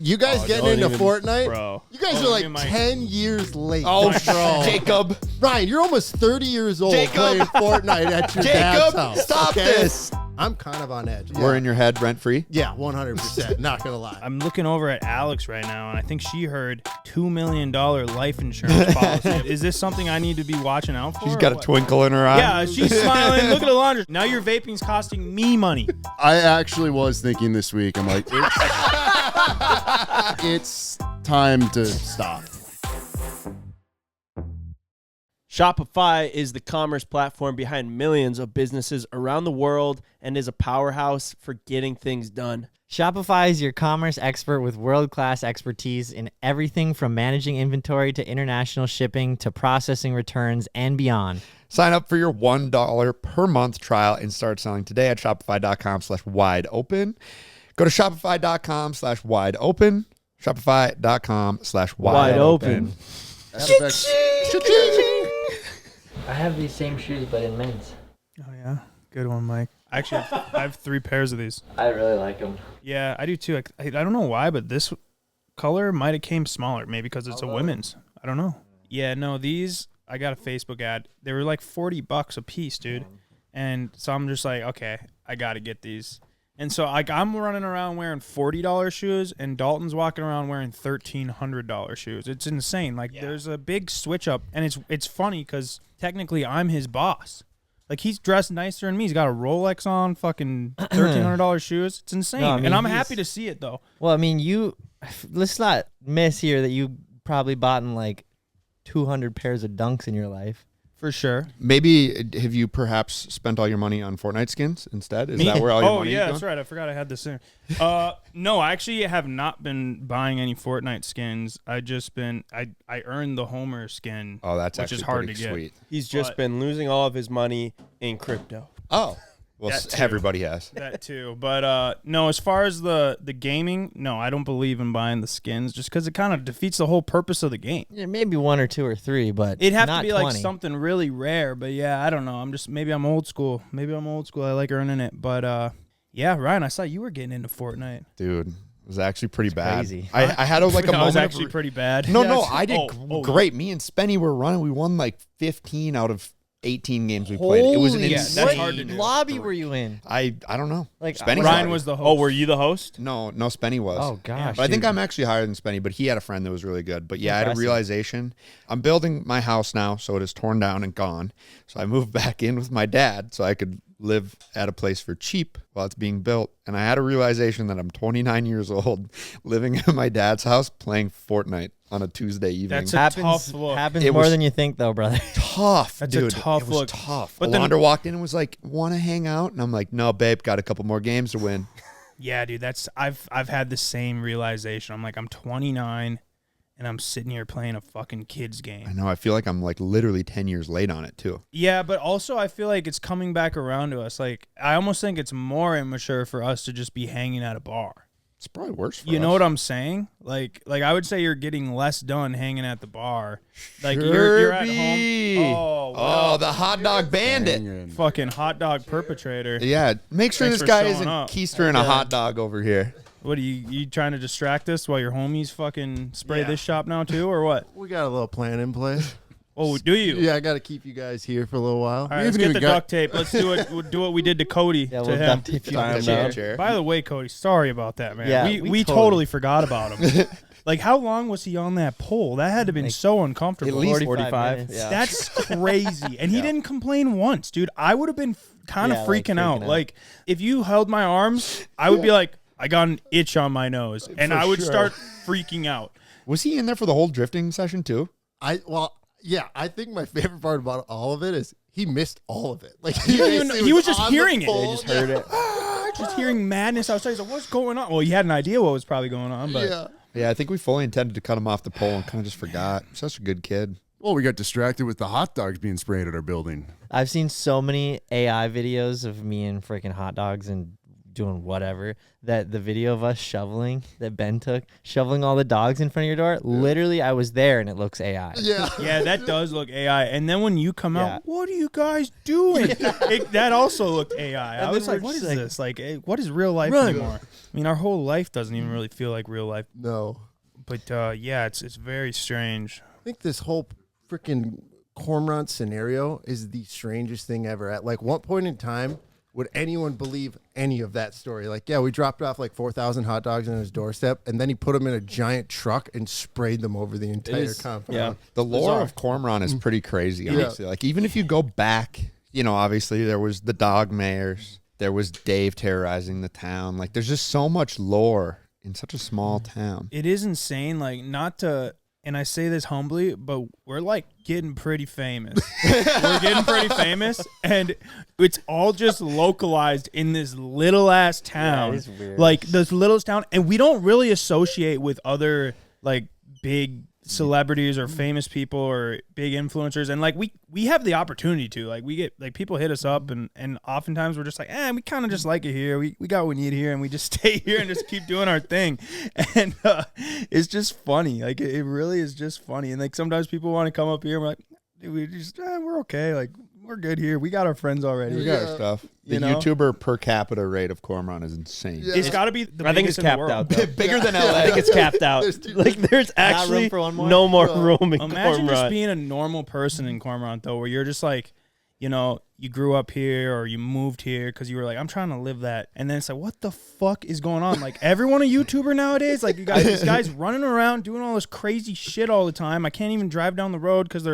You guys getting into Fortnite? Bro. You guys are like 10 years late. Oh, Jacob. Ryan, you're almost 30 years old Jacob. playing Fortnite at your dad's house. Stop this. I'm kind of on edge. We're in your head rent-free? Yeah, 100%. Not going to lie. I'm looking over at Alex right now, and I think she heard $2 million life insurance policy. Is this something I need to be watching out for? She's got a twinkle in her eye. Yeah, she's smiling. Look at the laundry. Now your vaping's costing me money. I actually was thinking this week, I'm like, it's time to stop. Shopify is the commerce platform behind millions of businesses around the world and is a powerhouse for getting things done. Shopify is your commerce expert with world-class expertise in everything from managing inventory to international shipping to processing returns and beyond. Sign up for your $1 per month trial and start selling today at shopify.com/wideopen. Go to shopify.com/wideopen. Shopify.com/wideopen. I have these same shoes, but in men's. Oh, yeah? Good one, Mike. Actually, I have 3 pairs of these. I really like them. Yeah, I do too. I don't know why, but this color might have came smaller. Maybe because it's a women's. I don't know. Yeah, no, these, I got a Facebook ad. They were like $40 a piece, dude. And so I'm just like, okay, I got to get these. And so I'm running around wearing $40 shoes, and Dalton's walking around wearing $1,300 shoes. It's insane. Like, there's a big switch up, and it's funny because technically I'm his boss. Like, he's dressed nicer than me. He's got a Rolex on, fucking $1,300 shoes. It's insane. No, I mean, and I'm happy to see it, though. Well, I mean, let's not miss here that you probably bought in like 200 pairs of Dunks in your life. For sure. Maybe have you perhaps spent all your money on Fortnite skins instead? Is that where all your money is going? That's right. I forgot I had this in. No, I actually have not been buying any Fortnite skins. I earned the Homer skin. Oh, that's which actually is hard pretty to get. sweet. He's just been losing all of his money in crypto. Oh. Well, everybody has. That too. But no, as far as the gaming, no, I don't believe in buying the skins just because it kind of defeats the whole purpose of the game. Yeah, maybe 1 or 2 or 3, but it'd have not to be 20. like something really rare. But yeah, I don't know. Maybe I'm old school. I like earning it. But yeah, Ryan, I saw you were getting into Fortnite. Dude, it was actually pretty bad. Crazy. I had a moment. It was actually pretty bad. No, I did great. Me and Spenny were running. We won like 15 out of 18 games we played. It was an insane. That's hard to do. lobby were you in? I don't know. Like Spenny's Ryan lobby. was the host. Oh, were you the host? No, Spenny was. Oh gosh. But I think I'm actually higher than Spenny, but he had a friend that was really good. But yeah, I had a realization. I'm building my house now, so it is torn down and gone. So I moved back in with my dad so I could live at a place for cheap while it's being built. And I had a realization that I'm 29 years old living in my dad's house playing Fortnite on a Tuesday evening. That's a tough look. Happens more than you think, though, brother. Tough, That's dude. a tough it was look. tough. But Alondra walked in and was like, "Want to hang out?" And I'm like, "No, babe, got a couple more games to win." Yeah, dude, I've had the same realization. I'm like, I'm 29 and I'm sitting here playing a fucking kids game. I know. I feel like I'm like literally 10 years late on it too. Yeah, but also I feel like it's coming back around to us. Like, I almost think it's more immature for us to just be hanging at a bar. It's probably worse for us. You know what I'm saying? Like I would say you're getting less done hanging at the bar. Like you're at home. Oh, the hot dog bandit. Fucking hot dog perpetrator. Yeah, make sure Thanks this for guy showing isn't up. keistering a hot dog over here. What are you trying to distract us while your homies fucking spray this shop now too, or what? We got a little plan in place. Oh, do you? Yeah, I got to keep you guys here for a little while. All right, let's get the duct tape. Let's do it. We'll do what we did to Cody. Yeah, to we'll him. duct tape you Time to down. the chair. By the way, Cody, sorry about that, man. Yeah, we totally forgot about him. Like, how long was he on that pole? That had to have been so uncomfortable. At least 45 minutes. Yeah. That's crazy. And he didn't complain once, dude. I would have been kind of freaking out. Like, if you held my arms, I would be like, I got an itch on my nose. And I would start freaking out. Was he in there for the whole drifting session too? Yeah, I think my favorite part about all of it is he missed all of it. Like he was just hearing it. They They just heard it. Just hearing madness outside. He's like, what's going on? Well, he had an idea what was probably going on, but Yeah, I think we fully intended to cut him off the pole and kind of just forgot. Such a good kid. Well, we got distracted with the hot dogs being sprayed at our building. I've seen so many AI videos of me and freaking hot dogs and doing whatever. That the video of us shoveling that Ben took, shoveling all the dogs in front of your door. Literally, I was there and it looks AI. Yeah. Yeah, that does look AI. And then when you come Yeah. out, what are you guys doing? That also looked AI. I And was then like, we're what is just like, this? Like, what is real life Right. anymore? I mean, our whole life doesn't even really feel like real life. No. But yeah, it's very strange. I think this whole freaking Cormorant scenario is the strangest thing ever. At like what point in time would anyone believe any of that story? Like, yeah, we dropped off like 4,000 hot dogs on his doorstep, and then he put them in a giant truck and sprayed them over the entire compound. Yeah. The lore of Cormorant is pretty crazy, honestly. Like, even if you go back, you know, obviously there was the dog mayors, there was Dave terrorizing the town. Like, there's just so much lore in such a small town. It is insane. Like, not to, and I say this humbly, but we're like getting pretty famous. We're getting pretty famous, and it's all just localized in this little ass town. it is weird. Like this little town, and we don't really associate with other like big celebrities or famous people or big influencers, and like we have the opportunity to, like, we get, like, people hit us up, and oftentimes we're just like, we kind of just like it here, we got what we need here, and we just stay here and just keep doing our thing. And it's just funny. Like, it really is just funny. And like sometimes people want to come up here and we're like, dude, we just we're okay, like, we're good here, we got our friends already. We got our stuff. The You know? YouTuber per capita rate of Cormorant is insane. Yeah. It's got to be the I think it's biggest in the capped world. out. Though. Bigger than I LA. think it's capped out. Like, there's actually room for one more? no more room in Imagine just Cormorant. being a normal person in Comorant, though, where you're just like, you know, you grew up here or you moved here because you were like, I'm trying to live that. And then it's like, what the fuck is going on? Like, everyone a YouTuber nowadays? Like, you guys, these guys running around doing all this crazy shit all the time. I can't even drive down the road because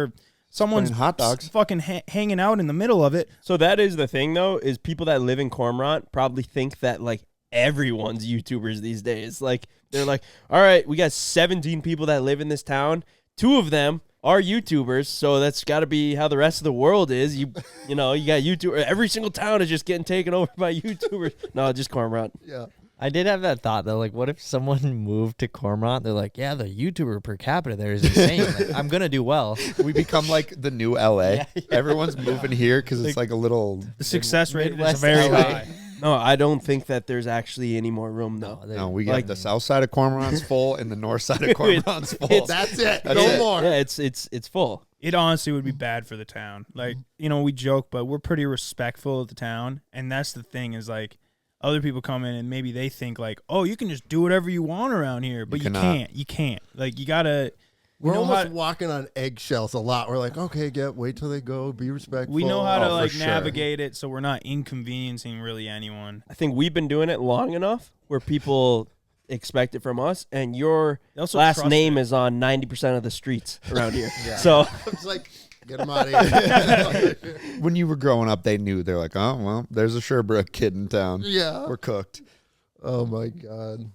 someone's Spraying hot dogs. fucking hanging out in the middle of it. So that is the thing, though, is people that live in Cormorant probably think that, like, everyone's YouTubers these days. Like, they're like, all right, we got 17 people that live in this town. 2 of them are YouTubers, so that's got to be how the rest of the world is. You know, you got YouTubers. Every single town is just getting taken over by YouTubers. No, just Cormorant. Yeah. I did have that thought though. Like, what if someone moved to Cormorant? They're like, yeah, the YouTuber per capita there is insane. Like, I'm gonna do well. We become like the new LA. Everyone's moving here because it's like a little. The success rate is Midwest very LA. high. No, I don't think that there's actually any more room, though. No, we got Like- the south side of Cormorant's full and the north side of Cormorant's full. That's it. That's no it. more. Yeah, it's full. It honestly would be bad for the town. Like, you know, we joke, but we're pretty respectful of the town. And that's the thing, is like, other people come in and maybe they think like, oh, you can just do whatever you want around here. But you cannot. can't. You can't. Like, you got to. We're know almost how- walking on eggshells a lot. We're like, okay, wait till they go. Be respectful. We know how to for like sure. navigate it so we're not inconveniencing really anyone. I think we've been doing it long enough where people expect it from us, and your They also last trust name it. is on 90% of the streets around here. So It's like, get them out of here. When you were growing up, they knew. They're like, oh, well, there's a Sherbrooke kid in town. Yeah. We're cooked. Oh my God.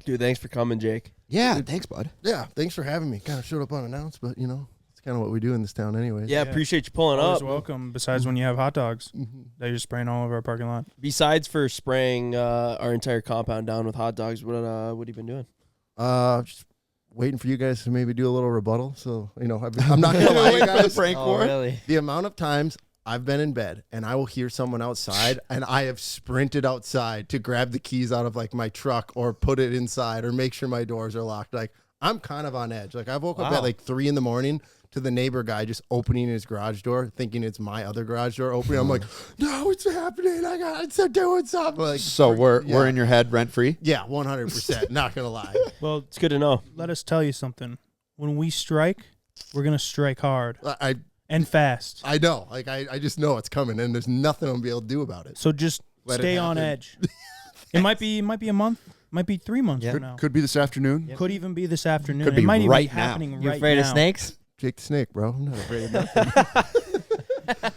dude, thanks for coming, Jake. Yeah, thanks, bud. Yeah. Thanks for having me. Kind of showed up unannounced, but you know, it's kind of what we do in this town, anyways. Yeah, appreciate you pulling Always up. welcome. Besides when you have hot dogs, they're just spraying all over our parking lot. Besides for spraying our entire compound down with hot dogs, what have you been doing? Just waiting for you guys to maybe do a little rebuttal. So you know, I'm not gonna lie, you guys. Prank Oh, really? The amount of times I've been in bed and I will hear someone outside and I have sprinted outside to grab the keys out of like my truck or put it inside or make sure my doors are locked. Like, I'm kind of on edge. Like, I woke up Wow. at like 3 a.m. to the neighbor guy just opening his garage door, thinking it's my other garage door opening. I'm like, no, it's happening. It's doing something. Like, So we're in your head rent free. yeah, 100%. Not gonna lie. Well, It's good to know. let us tell you something. When we strike, we're going to strike hard I and fast. I know. Like, I just know it's coming, and there's nothing I'm gonna be able to do about it. So just Let it stay on happen. edge. It might be a month, might be 3 months from now. Could be this afternoon. Could even be this afternoon. Could be it might even right be now. happening You right afraid now. of snakes? Jake the Snake, bro. I'm not afraid of nothing.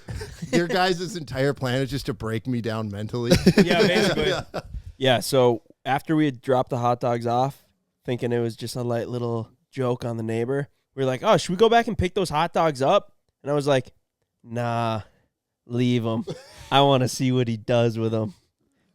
Your guys' entire plan is just to break me down mentally. Yeah, basically. Yeah, so after we had dropped the hot dogs off, thinking it was just a light little joke on the neighbor, we were like, oh, should we go back and pick those hot dogs up? And I was like, nah, leave them. I want to see what he does with them.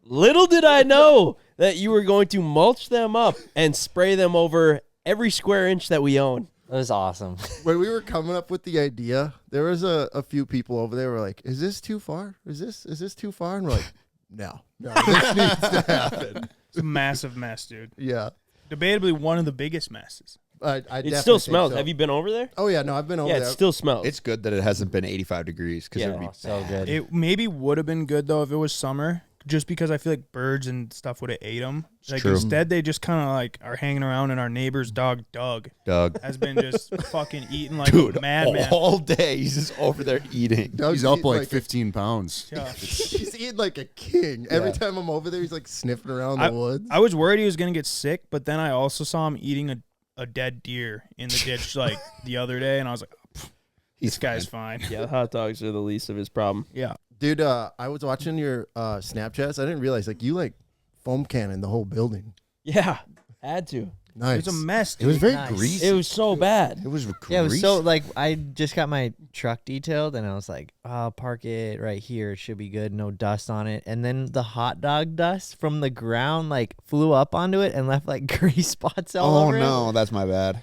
Little did I know that you were going to mulch them up and spray them over every square inch that we own. That was awesome. When we were coming up with the idea, there was a few people over there who were like, is this too far? Is this too far? And we're like, no, this needs to happen. It's a massive mess, dude. Yeah. Debatably one of the biggest messes. I It definitely still think smells. so. Have you been over there? Oh, yeah, no, I've been over Yeah, there. it still smells. It's good that it hasn't been 85 degrees because Yeah. it would be So good. It maybe would have been good though if it was summer, just because I feel like birds and stuff would have ate them. Like true. instead, they just kind of like are hanging around, and our neighbor's dog Doug has been just fucking eating like dude a madman. all day. He's just over there eating. Doug's He's up eating like 15 pounds. Yeah. He's eating like a king. Every Yeah. time I'm over there, he's like sniffing around the woods. I was worried he was gonna get sick, but then I also saw him eating a dead deer in the ditch like the other day, and I was like, this guy's fine. Yeah, hot dogs are the least of his problem. Yeah. Dude, I was watching your Snapchats. I didn't realize like you like foam cannon the whole building. Yeah, had to. Nice. It was a mess, dude. It was very Nice. greasy. It was so bad. It was greasy. Yeah, it was so like I just got my truck detailed and I was like, I'll park it right here. It should be good. No dust on it. And then the hot dog dust from the ground like flew up onto it and left like grease spots all Oh over it. no, that's my bad.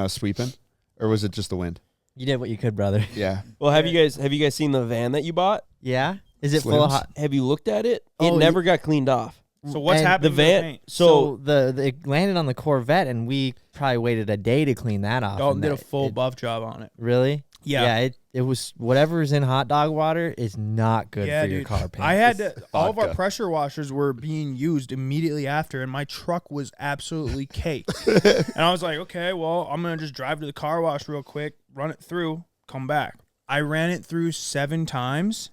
Sweeping, or was it just the wind? You did what you could, brother. Yeah. Well, have you guys seen the van that you bought? Yeah? Is it full of Slims? hot? Have you looked at it? Oh, It never got cleaned off. So what's And happening The to the van. paint? So the it landed on the Corvette and we probably waited a day to clean that off. Dalton and did a that- full it- buff job on it. Really? Yeah. It was whatever's in hot dog water is not good for your car paint. I had to. All of our vodka. pressure washers were being used immediately after, and my truck was absolutely caked. And I was like, okay, well, I'm gonna just drive to the car wash real quick, run it through, come back. I ran it through 7 times.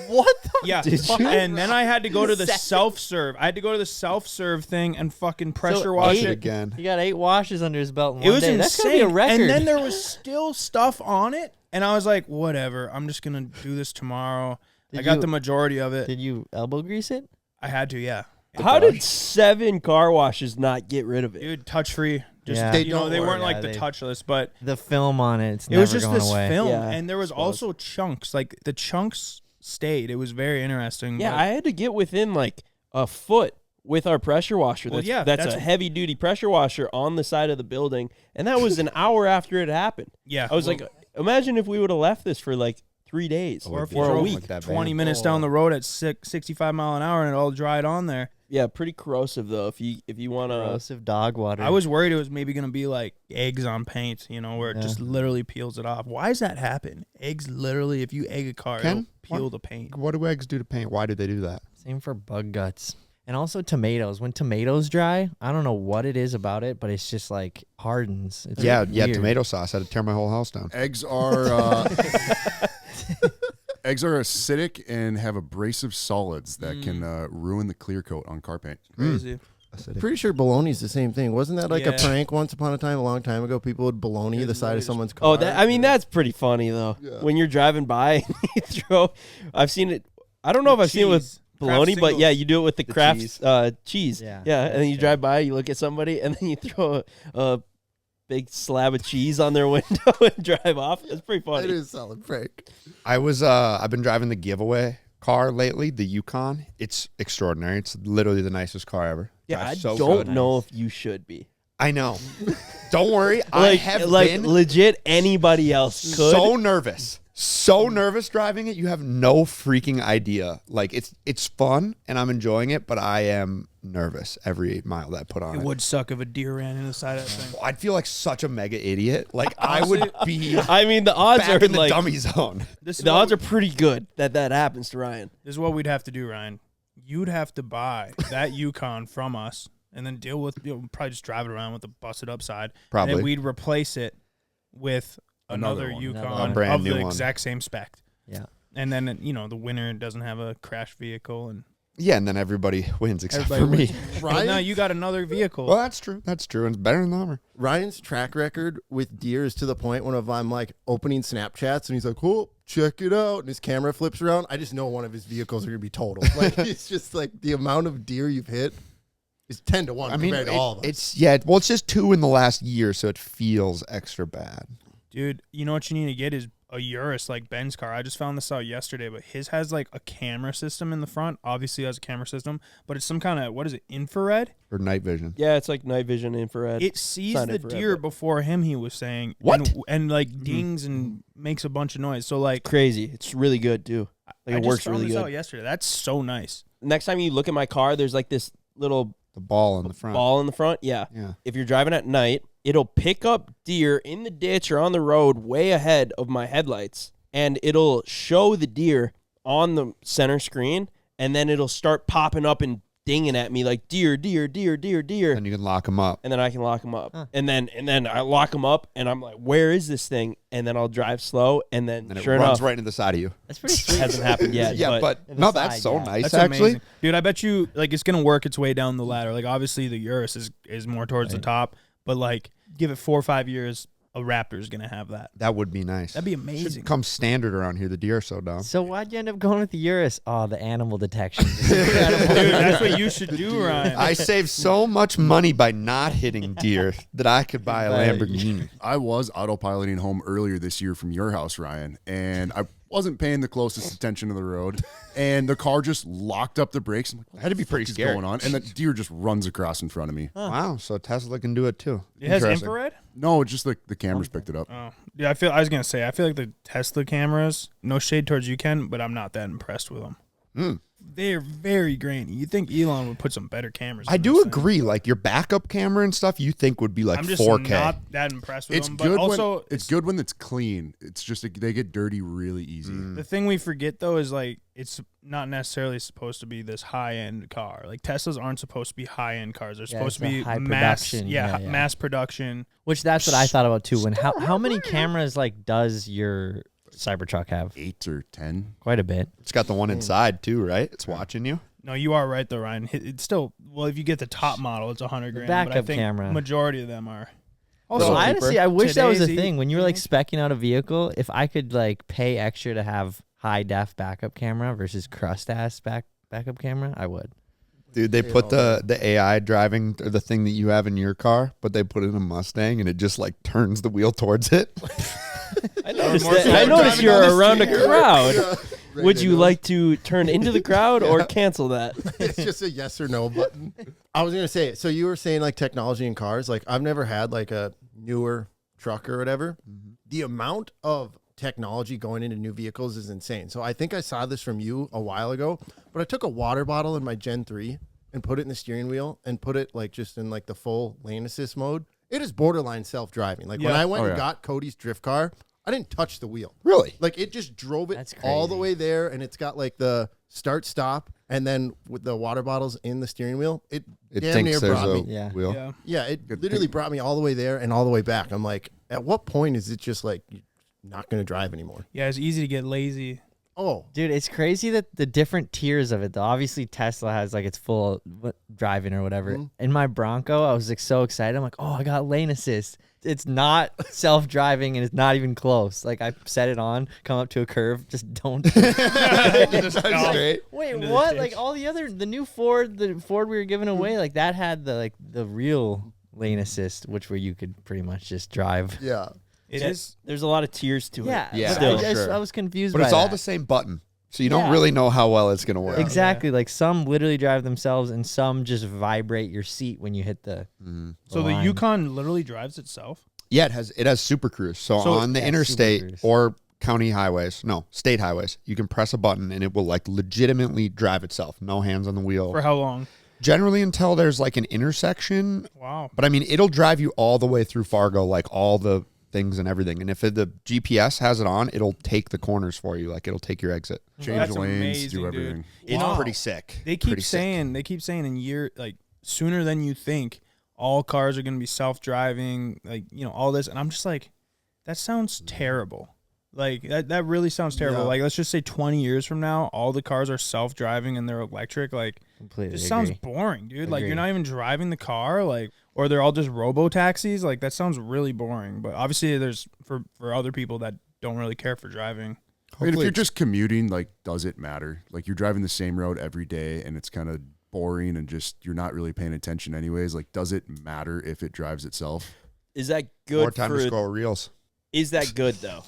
What the Yeah, and then I had to go to the self-serve. I had to go to the self-serve thing and fucking pressure wash Watch it it. again. He got 8 washes under his belt in It one was day. insane. That's gonna be a record. And then there was still stuff on it, and I was like, whatever. I'm just gonna do this tomorrow. I got the majority of it. Did you elbow grease it? I had to, yeah. how did 7 car washes not get rid of it? Dude, touch free. Just Yeah. they, They don't weren't work. like Yeah, the they- touchless, but The film on it, it's it was never just going this away. film, Yeah, and there was also chunks. Like the chunks stayed. It was very interesting. Yeah, but- I had to get within like a foot with our pressure washer. Well, That's, yeah, that's that's- a heavy duty pressure washer on the side of the building, and that was an hour after it happened. yeah. I was like, imagine if we would have left this for like 3 days or if you or a drove week. like that 20 van. minutes down the road at 65 mile an hour and it all dried on there. Yeah, pretty corrosive though. If you want to, Corrosive dog water. I was worried it was maybe gonna be like eggs on paint, where it just literally peels it off. Why does that happen? Eggs literally, if you egg a car, Ken, it'll peel the paint. What do eggs do to paint? Why do they do that? Same for bug guts. And also tomatoes. When tomatoes dry, I don't know what it is about it, but it's just like hardens. It's Yeah, weird. tomato sauce. I had to tear my whole house down. Eggs are eggs are acidic and have abrasive solids that can ruin the clear coat on car paint. Crazy. Pretty sure bologna's the same thing. Wasn't that like a Yeah. prank once upon a time, a long time ago? People would bologna the side of someone's car. oh, that's pretty funny though. Yeah. When you're driving by, and you throw. I've seen it. I don't know if I've seen it with Cheese. bologna, Kraft but yeah, singles. you do it with the Kraft cheese. Yeah. Yeah, and then you drive by, you look at somebody, and then you throw a big slab of cheese on their window and drive off. It's pretty funny. It is a solid prank. I've been driving the giveaway car lately, the Yukon. It's extraordinary. It's literally the nicest car ever. Yeah, I Drives so don't good. know if you should be. I know. Don't worry. I have been legit. Anybody else could. so nervous driving it. You have no freaking idea. Like it's fun and I'm enjoying it, but I am nervous every mile that I put on It it. would suck if a deer ran in the side of that thing. I'd feel like such a mega idiot. Like I would be I mean, the odds back are in the like dummy zone. The odds are pretty good that happens to Ryan. This is what we'd have to do, Ryan. You'd have to buy that Yukon from us and then deal with, probably just drive it around with the busted up side. Probably. And then we'd replace it with Another another one. Yukon Another A brand of new the one. exact same spec. Yeah. And then, the winner doesn't have a crashed vehicle. And Yeah, and then everybody wins except everybody for me. wins. Ryan? But now you got another vehicle. Well, that's true. That's true. And it's better than the Hummer. Ryan's track record with deer is to the point when I'm like opening Snapchats and he's like, "Oh, check it out," and his camera flips around. I just know one of his vehicles are gonna be totaled. Like it's just like the amount of deer you've hit is 10 to 1 I mean, compared to all of us. it's just 2 in the last year, so it feels extra bad. Dude, you know what you need to get is a Urus like Ben's car. I just found this out yesterday, but his has like a camera system in the front. Obviously, it has a camera system, but it's some kind of, what is it, infrared? Or night vision. Yeah, it's like night vision infrared. It sees not the infrared, deer but- before him, he was saying. What? And like dings and makes a bunch of noise. So like, crazy. It's really good too. Like I it just works found really this good. out yesterday. That's so nice. next time you look at my car, there's like this little The ball in the front. ball in the front. Yeah. Yeah. If you're driving at night, it'll pick up deer in the ditch or on the road way ahead of my headlights, and it'll show the deer on the center screen, and then it'll start popping up and dinging at me like deer, deer, deer, deer, deer. And you can lock them up. And then I can lock them up. And then I lock them up, and I'm like, where is this thing? And then I'll drive slow, and then And it sure runs enough, right into the side of you. That's pretty it sweet. hasn't happened yet. Yeah, but In the no, that's side, so yeah. nice, That's actually. amazing. Dude, I bet you like it's gonna work its way down the ladder. Like obviously the Urus is more towards the top, but like give it 4 or 5 years, a Raptor's gonna have that. That would be nice. That'd be amazing. Should come standard around here. The deer are so dumb. So why'd you end up going with the Urus? Oh, the animal detection. Dude, that's what you should do, Ryan. I saved so much money by not hitting deer that I could buy a Lamborghini. I was autopiloting home earlier this year from your house, Ryan, and I wasn't paying the closest attention to the road, and the car just locked up the brakes. I'm like, what That'd be the pretty fuck is scary. going on? And the deer just runs across in front of me. Wow, so Tesla can do it too. It has Interesting. infrared? No, it's just like the cameras picked it up. Oh. Yeah, I was gonna say I feel like the Tesla cameras, no shade towards you, Ken, but I'm not that impressed with them. They're very grainy. You think Elon would put some better cameras? I in do those things. agree. Like your backup camera and stuff, you think would be like I'm just 4K. not that impressed with It's them. good But also, when it's good when it's clean. It's just like, they get dirty really easy. the thing we forget though is like it's not necessarily supposed to be this high end car. Like Teslas aren't supposed to be high end cars. They're supposed to it's a be high mass, production. yeah, Yeah. mass production. Which that's what I thought about too. When how many cameras like does your Cybertruck have? 8 or 10. Quite a bit. It's got the one inside too, right? It's watching you. No, you are right though, Ryan. It's still if you get the top model, it's $100 grand. But I backup think camera. majority of them are. Also, Also, honestly, I wish that was a Today's thing. When you were like specking out a vehicle, if I could like pay extra to have high def backup camera versus crust ass backup camera, I would. Dude, they put the AI driving or the thing that you have in your car, but they put it in a Mustang and it just like turns the wheel towards it. I noticed you're around a crowd. Would you like to turn into the crowd or cancel that? It's just a yes or no button. I was gonna say, so you were saying like technology in cars. Like I've never had like a newer truck or whatever. The amount of technology going into new vehicles is insane. So I think I saw this from you a while ago, but I took a water bottle in my Gen 3 and put it in the steering wheel and put it like just in like the full lane assist mode. It is borderline self-driving. Like when Yeah. I went Oh, and yeah. got Cody's drift car, I didn't touch the wheel. Really? Like it just drove it That's all the crazy. way there, and it's got like the start stop, and then with the water bottles in the steering wheel, it It damn thinks near there's brought a me. Yeah. wheel. Yeah. Yeah, it literally brought me all the way there and all the way back. I'm like, at what point is it just like you're not going to drive anymore? Yeah, it's easy to get lazy. Oh, Dude, it's crazy that the different tiers of it though. Obviously Tesla has like its full driving or whatever. In my Bronco, I was like so excited. I'm like, oh, I got lane assist. It's not self-driving and it's not even close. Like I set it on, come up to a curve, just don't. Straight. Wait, Into the what? ditch. Like all the new Ford, the Ford we were giving away, like that had the real lane assist, which where you could pretty much just drive. yeah. It is. There's a lot of tiers to Yeah, it. Yeah. but Still. I was confused. But by it's all that. the same button. So you don't Yeah. really know how well it's going to work. Exactly. Like some literally drive themselves, and some just vibrate your seat when you hit the. So the line. Yukon literally drives itself. Yeah, it has Super Cruise. So on the Yeah, interstate Super Cruise. or county highways, no, state highways, you can press a button and it will like legitimately drive itself. No hands on the wheel. For how long? Generally until there's like an intersection. Wow. But I mean, it'll drive you all the way through Fargo, like all the things and everything. And if the GPS has it on, it'll take the corners for you. Like it'll take your exit. Change That's lanes, amazing, do dude. everything. It's Wow. pretty sick. They keep Pretty sick. saying in like sooner than you think, all cars are going to be self-driving, like, all this. And I'm just like, that sounds terrible. Like that really sounds terrible. Yeah. Like let's just say 20 years from now, all the cars are self-driving and they're electric. Like Completely. this agree. sounds boring, dude. Like Agree. you're not even driving the car, like, or they're all just robo taxis. Like that sounds really boring. But obviously there's for other people that don't really care for driving. I mean, if Hopefully you're just commuting, like, does it matter? Like, you're driving the same road every day, and it's kind of boring, and just you're not really paying attention anyways. Like, does it matter if it drives itself? Is that good More time to for? scroll reels. Is that good though?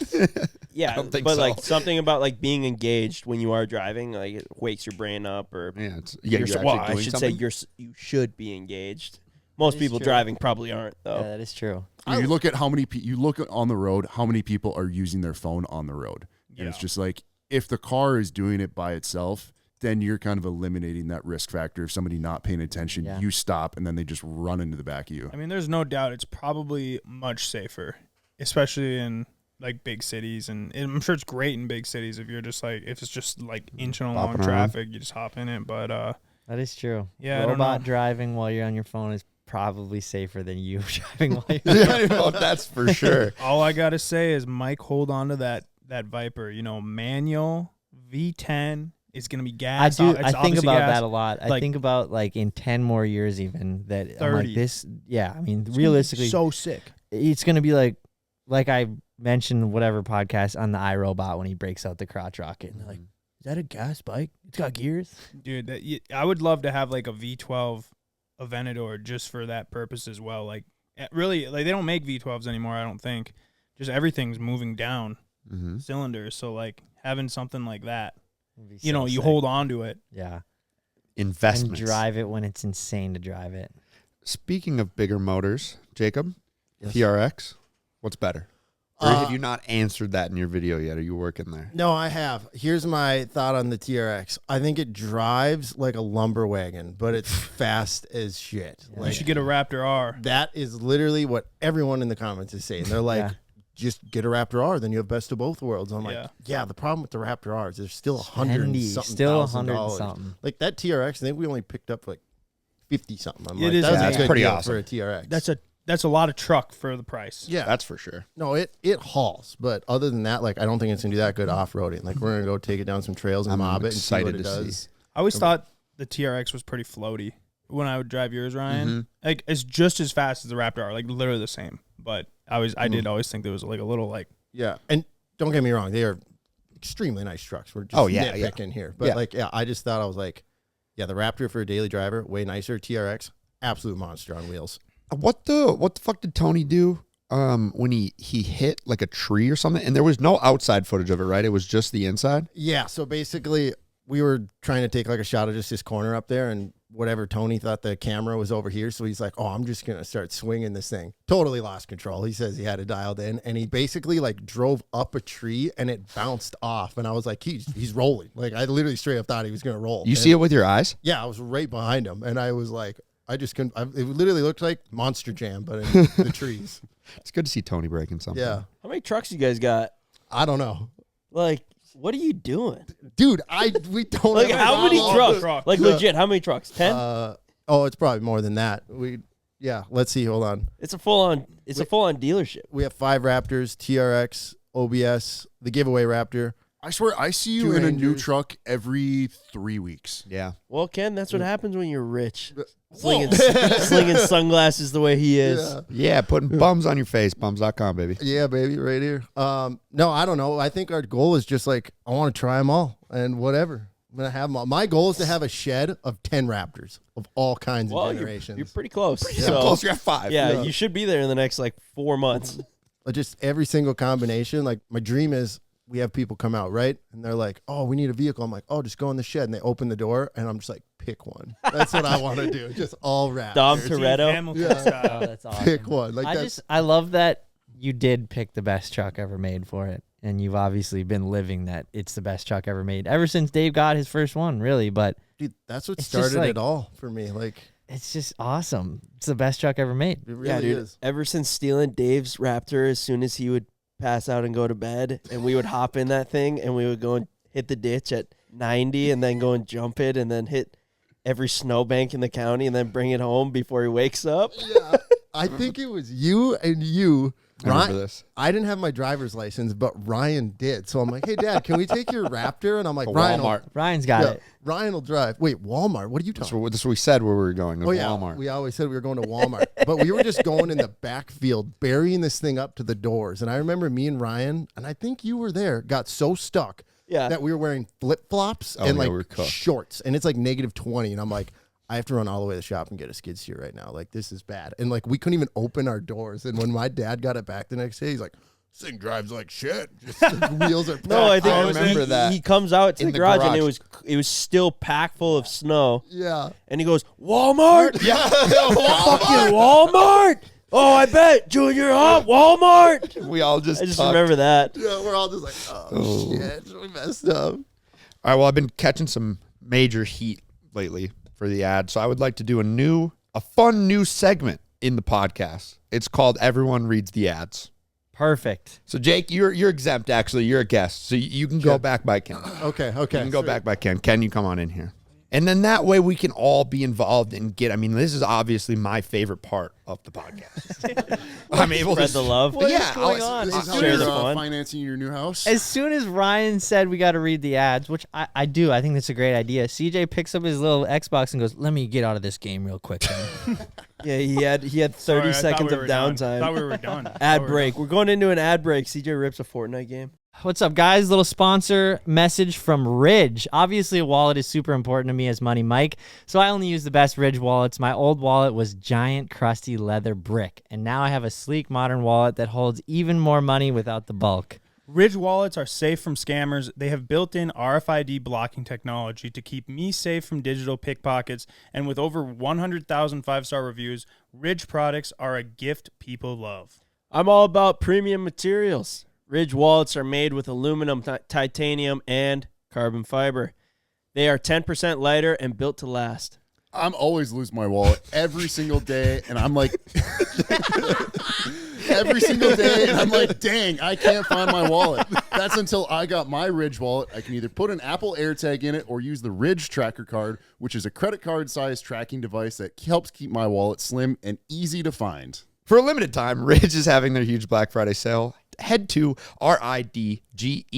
Yeah, I don't think but so. like something about like being engaged when you are driving, like it wakes your brain up, or Yeah, you're you're well, actually I doing should something. say you should be engaged. Most is people true. driving probably aren't though. Yeah, that is true. You look at how many you look on the road, how many people are using their phone on the road, and it's Yeah. just like if the car is doing it by itself, then you're kind of eliminating that risk factor of somebody not paying attention. Yeah. You stop, and then they just run into the back of you. I mean, there's no doubt it's probably much safer, especially in like big cities, and I'm sure it's great in big cities if you're just like if it's just like inching along Bopping around. traffic, you just hop in it. But That is true. Yeah, I don't Robot know. driving while you're on your phone is probably safer than you driving while you're Yeah, well, that's for sure. all I gotta say is, Mike, hold on to that Viper. You know, manual V10 is gonna be gas. I It's think obviously about gas. that a lot. I Like- think about like in 10 more years even that I'm like 30. this. Yeah, I mean, It's gonna be realistically, so sick. it's going to be like I mentioned whatever podcast on the iRobot when he breaks out the crotch rocket. And they're like, is that a gas bike? It's got gears. Dude, I would love to have like a V12 Aventador just for that purpose as well. Like, really, like they don't make V12s anymore, I don't think. Just everything's moving down Mm-hmm. cylinders. So like having something like that, It'd be you so know, you sick. hold on to it. Yeah. Investments. And drive it when it's insane to drive it. Speaking of bigger motors, Jacob, Yes. TRX, what's better? Or Uh, have you not answered that in your video yet? Are you working there? No, I have. Here's my thought on the TRX. I think it drives like a lumber wagon, but it's fast as shit. Yeah. You Like should get a Raptor R. that is literally what everyone in the comments is saying. They're like, Yeah. just get a Raptor R, then you have best of both worlds. I'm like, Yeah. yeah. The problem with the Raptor R is there's still $100 something still $100 something. Like that TRX, I think we only picked up like 50 something. I'm It like, is that's amazing. a good Pretty deal awesome. for a TRX. That's a lot of truck for the price. yeah. That's for sure. No, it hauls, but other than that, like I don't think it's gonna do that good off roading. Like we're gonna go take it down some trails and I'm mob it and see what excited it to see. does. I always thought the TRX was pretty floaty when I would drive yours, Ryan. Mhm. Like it's just as fast as the Raptor R, like literally the same. But I did always think there was like a little like Yeah, and don't get me wrong, they are extremely nice trucks. We're just Oh, yeah, yeah. nitpicking here, but Yeah. like I just thought I was like, yeah, the Raptor for a daily driver, way nicer. TRX, absolute monster on wheels. What the fuck did Tony do when he hit like a tree or something? And there was no outside footage of it, right? It was just the inside. Yeah, so basically we were trying to take like a shot of just this corner up there, and whatever Tony thought the camera was over here, so he's like, oh, I'm just gonna start swinging this thing. Totally lost control. He says he had it dialed in, and he basically like drove up a tree and it bounced off, and I was like, he's rolling. Like I literally straight up thought he was gonna roll. You see it with your eyes? Yeah, I was right behind him, and I was like, I just couldn't. It literally looked like Monster Jam, but in the trees. It's good to see Tony breaking something. Yeah, How many trucks you guys got? I don't know, Like, what are you doing? dude. We don't Like, have how many all trucks? trucks. Like, legit, how many trucks? 10? Oh, it's probably more than that. Yeah. Let's see. Hold on. It's a full-on dealership. We have 5 Raptors, TRX, OBS, the giveaway Raptor. I swear, I see you Two in a new Rangers. truck every 3 weeks. Yeah. Well, Ken, that's what happens when you're rich. Slinging sunglasses the way he is. Yeah. Yeah, putting bums on your face. Bums.com, baby. Yeah, baby, right here. No, I don't know. I think our goal is just like I want to try them all and whatever. I'm gonna have them all. My goal is to have a shed of 10 Raptors of all kinds Well, of you're generations. pretty close. Yeah, So, close. You're at 5. yeah, you should be there in the next, 4 months. Just every single combination. Like my dream is we have people come out, right? And they're like, oh, we need a vehicle. I'm like, oh, just go in the shed. And they open the door and I'm just like, pick one. That's what I want to do. Just all Raptors. Dom Steve Toretto. Hamilton Oh, style. that's awesome. Pick one. Like I love that you did pick the best truck ever made for it. And you've obviously been living that it's the best truck ever made ever since Dave got his first one, really. But dude, that's what It's just started like- it all for me. Like it's just awesome. It's the best truck ever made. it really Yeah, dude. is. Ever since stealing Dave's Raptor, as soon as he would pass out and go to bed, and we would hop in that thing, and we would go and hit the ditch at 90, and then go and jump it, and then hit every snowbank in the county, and then bring it home before he wakes up. Yeah. I think it was you and you. I remember Ryan, this. I didn't have my driver's license, but Ryan did. So I'm like, hey, Dad, can we take your Raptor? And I'm like, A Ryan, Walmart. Ryan's got it. Ryan will drive. Wait, Walmart? What are you That's talking what we said where we were going. It Oh, was yeah. Walmart. We always said we were going to Walmart. But we were just going in the backfield, burying this thing up to the doors. And I remember me and Ryan, and I think you were there, got so stuck Yeah. that we were wearing flip-flops Oh, and yeah, like we were cooked. shorts. And it's like -20. And I'm like, I have to run all the way to the shop and get a skid steer right now. Like, this is bad. And like, we couldn't even open our doors. And when my dad got it back the next day, he's like, this thing drives like shit. Just the wheels are packed. No, I think I it was remember that. He comes out to In the the garage, and garage. it was still packed full of snow, Yeah. and he goes, Walmart, Yeah. fucking Walmart. Oh, I bet Junior, Walmart. We all just I just talked. remember that. Yeah, we're all just like, oh, shit. We messed up. All right, well, I've been catching some major heat lately for the ad. So I would like to do a fun new segment in the podcast. It's called Everyone Reads the Ads. Perfect. So Jake, you're exempt. Actually, you're a guest, so you can go back by Ken. Okay. You can go back by Ken. Ken, you come on in here. And then that way we can all be involved and I mean, this is obviously my favorite part of the podcast. I'm able Spread to the love. What is yeah, going on? This is how Share you're the fun. financing your new house. As soon as Ryan said we got to read the ads, which I do, I think that's a great idea. CJ picks up his little Xbox and goes, "Let me get out of this game real quick." Yeah, he had 30 Sorry, I seconds thought of we were done. downtime. Thought we were done. Ad break. We're going into an ad break. CJ rips a Fortnite game. What's up, guys? Little sponsor message from Ridge. Obviously, a wallet is super important to me as Money Mike, so I only use the best Ridge wallets. My old wallet was giant, crusty leather brick, and now I have a sleek, modern wallet that holds even more money without the bulk. Ridge wallets are safe from scammers. They have built-in RFID blocking technology to keep me safe from digital pickpockets. And with over 100,000 5-star reviews, Ridge products are a gift people love. I'm all about premium materials. Ridge wallets are made with aluminum, titanium, and carbon fiber. They are 10% lighter and built to last. I'm always losing my wallet every single day, and I'm like, every single day, and I'm like, dang, I can't find my wallet. That's until I got my Ridge wallet. I can either put an Apple AirTag in it or use the Ridge Tracker Card, which is a credit card-sized tracking device that helps keep my wallet slim and easy to find. For a limited time, Ridge is having their huge Black Friday sale. Head to ridge.com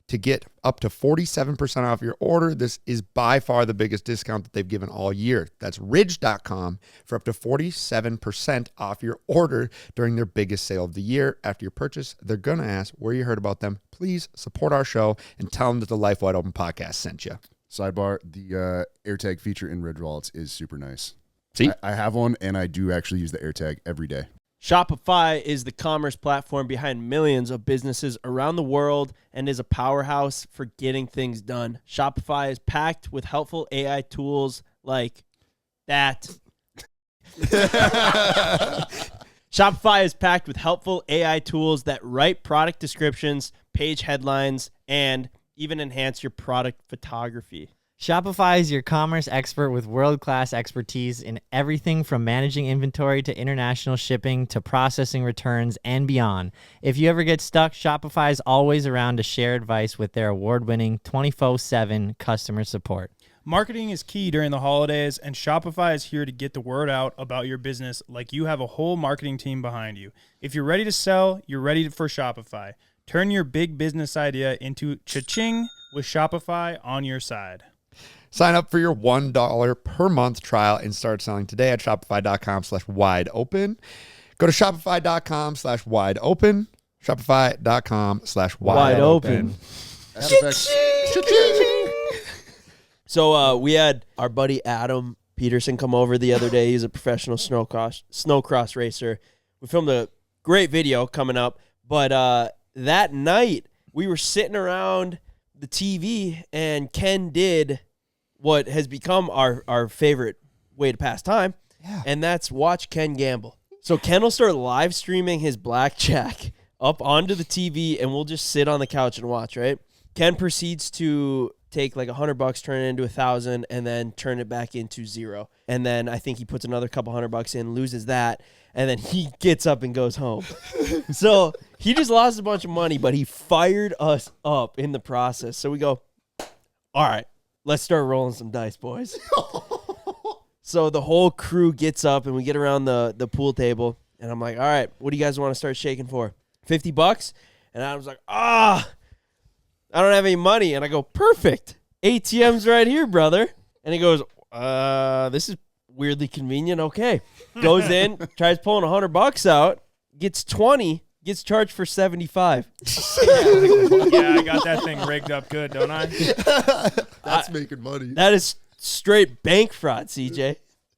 to get up to 47% off your order. This is by far the biggest discount that they've given all year. That's ridge.com for up to 47% off your order during their biggest sale of the year. After your purchase, they're going to ask where you heard about them. Please support our show and tell them that the Life Wide Open podcast sent you. Sidebar, the AirTag feature in Ridge wallets is super nice. See? I have one, and I do actually use the AirTag every day. Shopify is the commerce platform behind millions of businesses around the world and is a powerhouse for getting things done. Shopify is packed with helpful AI tools like that. Shopify is packed with helpful AI tools that write product descriptions, page headlines, and even enhance your product photography. Shopify is your commerce expert with world-class expertise in everything from managing inventory to international shipping to processing returns and beyond. If you ever get stuck, Shopify is always around to share advice with their award-winning 24/7 customer support. Marketing is key during the holidays, and Shopify is here to get the word out about your business like you have a whole marketing team behind you. If you're ready to sell, you're ready for Shopify. Turn your big business idea into cha-ching with Shopify on your side. Sign up for your $1 per month trial and start selling today at shopify.com/wideopen. Go to shopify.com/wideopen. Shopify.com/wideopen. So we had our buddy Adam Peterson come over the other day. He's a professional snowcross racer. We filmed a great video coming up, but that night we were sitting around the TV and Ken did what has become our favorite way to pass time, and that's watch Ken gamble. So Ken will start live streaming his blackjack up onto the TV, and we'll just sit on the couch and watch, right? Ken proceeds to take like $100, turn it into 1,000, and then turn it back into 0. And then I think he puts another couple $100 in, loses that, and then he gets up and goes home. So he just lost a bunch of money, but he fired us up in the process. So we go, all right, let's start rolling some dice, boys. So the whole crew gets up, and we get around the pool table, and I'm like, all right, what do you guys want to start shaking for? $50? And Adam's like, I don't have any money. And I go, perfect. ATM's right here, brother. And he goes, this is weirdly convenient. Okay. Goes in, tries pulling $100 out, gets 20, gets charged for 75. Yeah, I got that thing rigged up good, don't I? That's making money. That is straight bank fraud, CJ.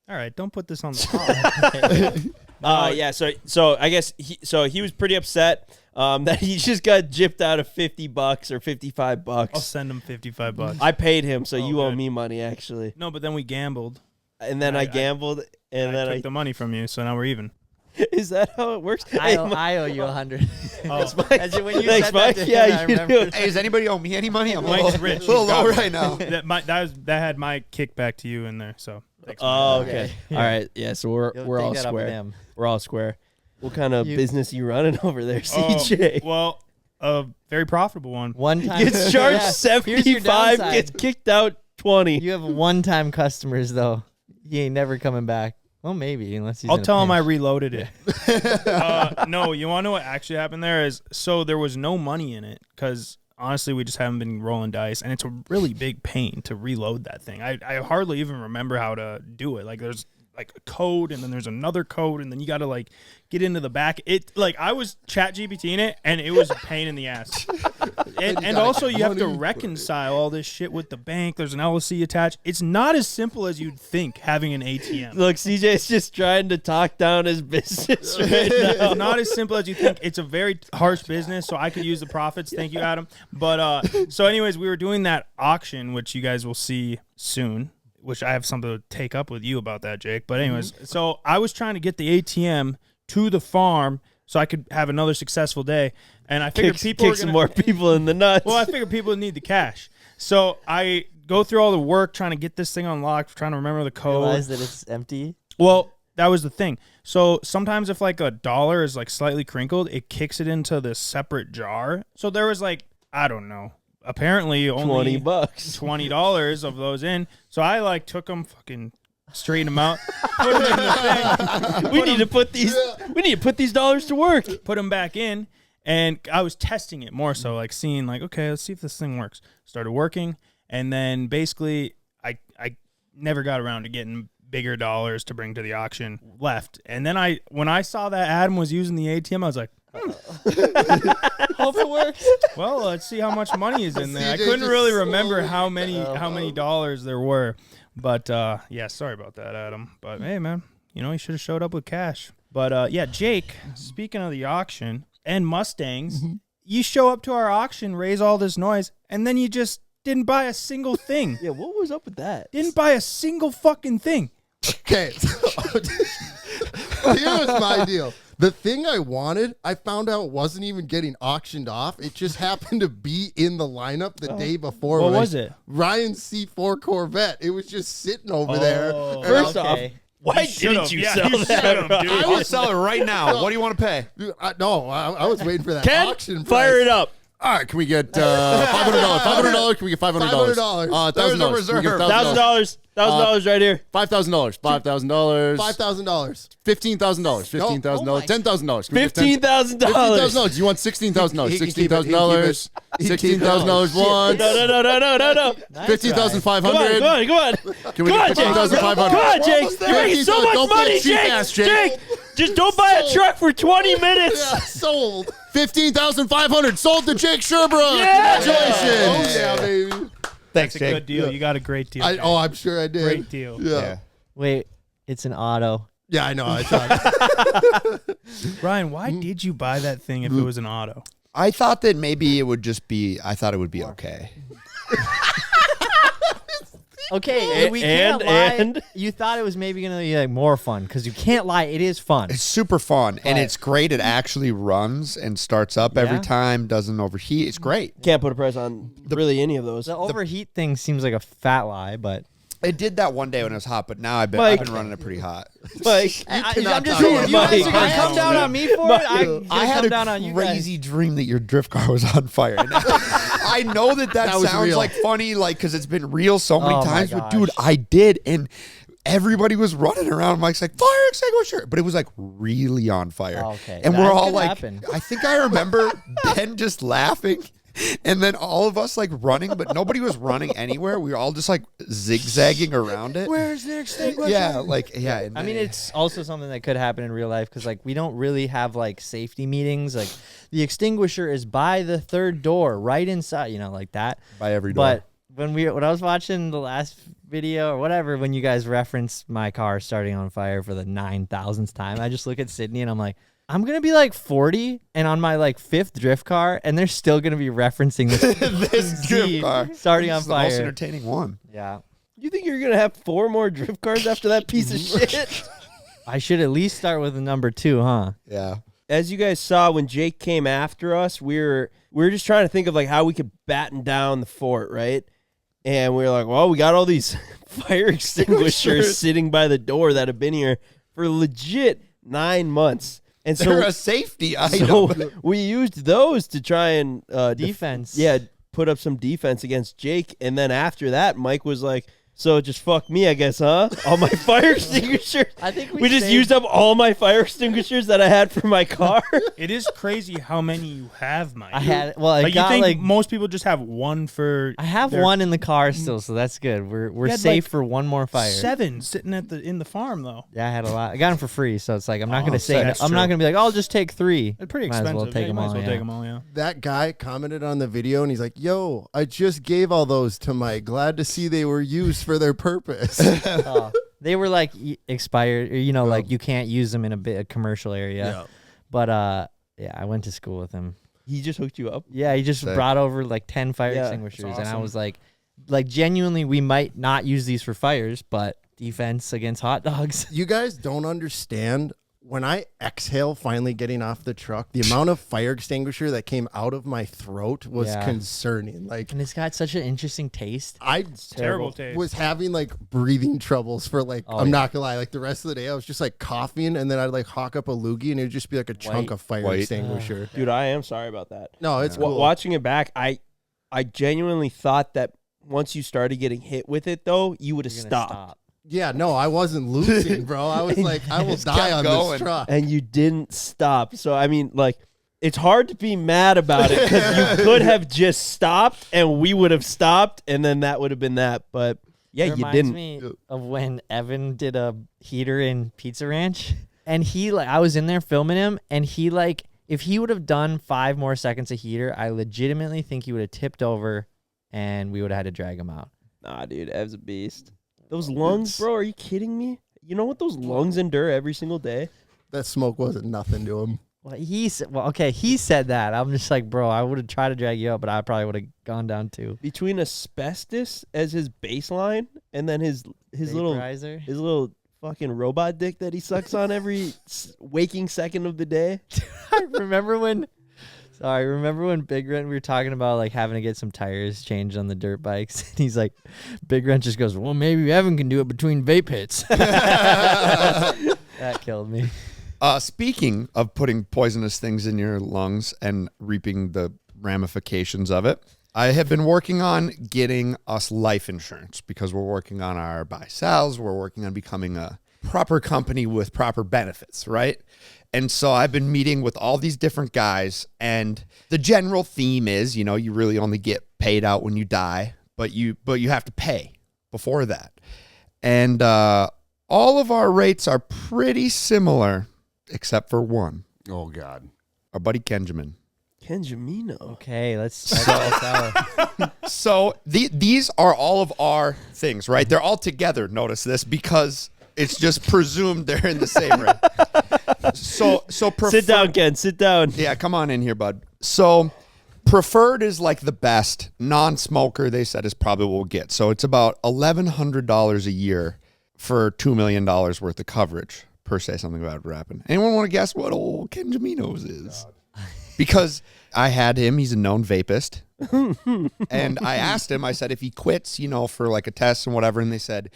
All right, don't put this on the pod. Yeah. So I guess he was pretty upset that he just got gypped out of $50 or $55. I'll send him $55. I paid him, so you owe good. me money actually. No, but then we gambled. And then I gambled, and then I took the money from you, so now we're even. Is that how it works? I owe you 100. Oh. As in when you Thanks, said Mike. that to Yeah, him, I you remember. do. Hey, does anybody owe me any money? I'm Mike's a rich. little He's got low it. right now. that had my kickback to you in there. So. Thanks, Mike. Oh, okay. Okay. All right. Yeah. So we're You'll all take that up with square. him. We're all square. What kind of You- business you running over there, Oh, CJ? well, a very profitable one. One time. Gets charged Yeah, here's your 75, downside. gets kicked out 20. You have one-time customers though. He ain't never coming back. Well, maybe unless he's. I'll in a tell him I pinch. reloaded it. No, you want to know what actually happened there is, so there was no money in it because honestly we just haven't been rolling dice, and it's a really big pain to reload that thing. I hardly even remember how to do it. Like there's like a code, and then there's another code, and then you got to like get into the back. It like I was chat GPTing it, and it was a pain in the ass. and also you have to reconcile all this shit with the bank. There's an LLC attached. It's not as simple as you'd think having an ATM. Look, CJ's just trying to talk down his business right now. It's not as simple as you think. It's a very harsh business, so I could use the profits. Thank you, Adam. But so anyways, we were doing that auction, which you guys will see soon, which I have something to take up with you about that, Jake. But anyways, so I was trying to get the ATM to the farm so I could have another successful day. And I figured people kick were some gonna, more people in the nuts. well, I figured people would need the cash. So I go through all the work trying to get this thing unlocked, trying to remember the code. Realize that it's empty. Well, that was the thing. So sometimes if like a dollar is like slightly crinkled, it kicks it into this separate jar. So there was like, I don't know, apparently only $20. $20 of those in. So I like took them, fucking straightened them out, put them in the thing, We need to put these dollars to work. put them back in. And I was testing it more so, like seeing like, okay, let's see if this thing works. Started working. And then basically I never got around to getting bigger dollars to bring to the auction left. And then when I saw that Adam was using the ATM, I was like, Hope it works. well, let's see how much money is in there. I CJ couldn't just really remember slowly- how many dollars there were. But yeah, sorry about that, Adam. But hey, man, you know, he should have showed up with cash. But yeah, Jake, speaking of the auction and Mustangs, you show up to our auction, raise all this noise, and then you just didn't buy a single thing. Yeah, what was up with that? Didn't buy a single fucking thing. Okay. Here was my deal. The thing I wanted, I found out wasn't even getting auctioned off. It just happened to be in the lineup the day before. What when was it? Ryan's C4 Corvette. It was just sitting over there. And First I- off, Okay. why should've. didn't you Yeah, sell you that? should've, Rob? dude. I will sell it right now. What do you want to pay? Dude, I was waiting for that Ken, auction price. fire it up. All right, can we get $500? $500? Can we get $500? $500. There's a $1,000. Can we get reserve. $1,000. $1,000 right here. $5,000. $5,000. $5,000. $15,000. $15,000. $10,000. Can we get $15,000. $15,000. Do you want $16,000? He can keep it. $16,000. He can keep it. $16,000 once. No. Nice $15,500. Come on. Can we get Jake. $15,500? Come on, Jake. You're making so much Don't be a money, cheap Jake. ass, Jake. Just don't buy a truck for 20 minutes. Yeah, sold. $15,500 sold to Jake Sherborough. Yeah. Congratulations. Oh, yeah, baby. Thanks, It's a good deal. You got a great deal. Jake. I'm sure I did. Great deal. Yeah. Wait, it's an auto. Yeah, I know. I thought. Ryan, why did you buy that thing if it was an auto? I thought that maybe it would just be, I thought it would be okay. Okay, we can't lie. and- You thought it was maybe gonna be like more fun because you can't lie. It is fun. It's super fun, and Right. it's great. It actually runs and starts up every Yeah. time, doesn't overheat. It's great. Can't put a price on really any of those. The overheat thing seems like a fat lie, but It did that one day when it was hot, but now I've Mike. been running it pretty hot. Like, I'm cannot just talk saying, about if you guys are Mike. gonna come down on me for it, I'm I gonna had come a down on you guys. crazy dream that your drift car was on fire. And I know that That was sounds real. like funny, like because it's been real so many Oh my times. But dude, gosh. I did, and everybody was running around. Mike's like, fire extinguisher, but it was like really on fire. Okay, and that we're all could like, happen. I think I remember Ben just laughing. And then all of us like running, but nobody was running anywhere. We were all just like zigzagging around it. Where's the extinguisher? Yeah, like yeah. and I mean, then- it's also something that could happen in real life because, like, we don't really have like safety meetings. Like, the extinguisher is by the third door, right inside, you know, like that. by every door. But when I was watching the last video or whatever, when you guys referenced my car starting on fire for the 9,000th time, I just look at Sydney and I'm like, I'm gonna be like 40 and on my like 5th drift car, and they're still gonna be referencing this, This drift Z car starting on It's the most fire. entertaining one. Yeah, you think you're gonna have 4 more drift cars after that piece of shit? I should at least start with the number 2, huh? Yeah. As you guys saw when Jake came after us, we were just trying to think of like how we could batten down the fort, right? And we were like, well, we got all these fire extinguishers sitting by the door that have been here for legit 9 months. And so They're a safety item. So we used those to try and Defense. put up some defense against Jake. And then after that, Mike was like, so just fuck me, I guess, huh? All my fire extinguishers. I think we just used up all my fire extinguishers that I had for my car. It is crazy how many you have, Mike. I had I like, got you think like most people just have one for. I have one in the car still, so that's good. We're had, safe like, for one more fire. 7 sitting in the farm though. Yeah, I had a lot. I got them for free, so it's like I'm not gonna say. that's I'm not true. gonna be like, I'll just take 3. They're pretty Might as expensive. well take Yeah, you them might as all. well Yeah. take them all. Yeah. That guy commented on the video and he's like, "Yo, I just gave all those to Mike. Glad to see they were used for their purpose." They were like expired, or like you can't use them in a commercial area. Yeah. But yeah, I went to school with him. He just hooked you up. Yeah, he just Sick. brought over like 10 fire Yeah, extinguishers, that's and I awesome. was like genuinely, we might not use these for fires, but defense against hot dogs. You guys don't understand. When I exhale finally getting off the truck, the amount of fire extinguisher that came out of my throat was Yeah. concerning. Like, And it's got such an interesting taste. I Terrible taste. was having like breathing troubles for like, Oh, I'm yeah. not gonna lie, like the rest of the day I was just like coughing, and then I'd like hawk up a loogie and it would just be like a chunk White. of fire White. extinguisher. Dude, I am sorry about that. No, it's Wa- cool. Watching it back, I genuinely thought that once you started getting hit with it, though, you would have You're gonna stopped. stop. Yeah, no, I wasn't losing, bro. I was like, I will die kept on going. this truck. And you didn't stop. So, I mean, like, it's hard to be mad about it because you could have just stopped and we would have stopped and then that would have been that. But, yeah, It you reminds didn't. me of when Evan did a heater in Pizza Ranch, and he I was in there filming him, and he if he would have done 5 more seconds of heater, I legitimately think he would have tipped over, and we would have had to drag him out. Nah, dude, Ev's a beast. Those lungs, bro, are you kidding me? You know what those lungs endure every single day? That smoke wasn't nothing to him. Well, he said that. I'm just like, bro, I would have tried to drag you out, but I probably would have gone down too. Between asbestos as his baseline and then his little Vaporizer. fucking robot dick that he sucks on every waking second of the day. remember when Big Rent, we were talking about like having to get some tires changed on the dirt bikes, and he's like, Big Rent just goes, well, maybe Evan can do it between vape hits. That killed me. Speaking of putting poisonous things in your lungs and reaping the ramifications of it, I have been working on getting us life insurance because we're working on our buy-sells. We're working on becoming a proper company with proper benefits, right? And so I've been meeting with all these different guys, and the general theme is, you really only get paid out when you die, but you have to pay before that. And all of our rates are pretty similar, except for one. Oh, God. Our buddy Kenjamin. Kenjamino. Okay, let's out. So these are all of our things, right? They're all together. Notice this because it's just presumed they're in the same rate. So Sit down, Ken. Sit down. Yeah, come on in here, bud. So preferred is like the best. Non-smoker, they said, is probably what we'll get. So it's about $1,100 a year for $2 million worth of coverage per se. Something about rapping. Anyone want to guess what old Ken Jamino's is? Because I had him. He's a known vapist. And I asked him, I said, if he quits, for like a test and whatever. And they said,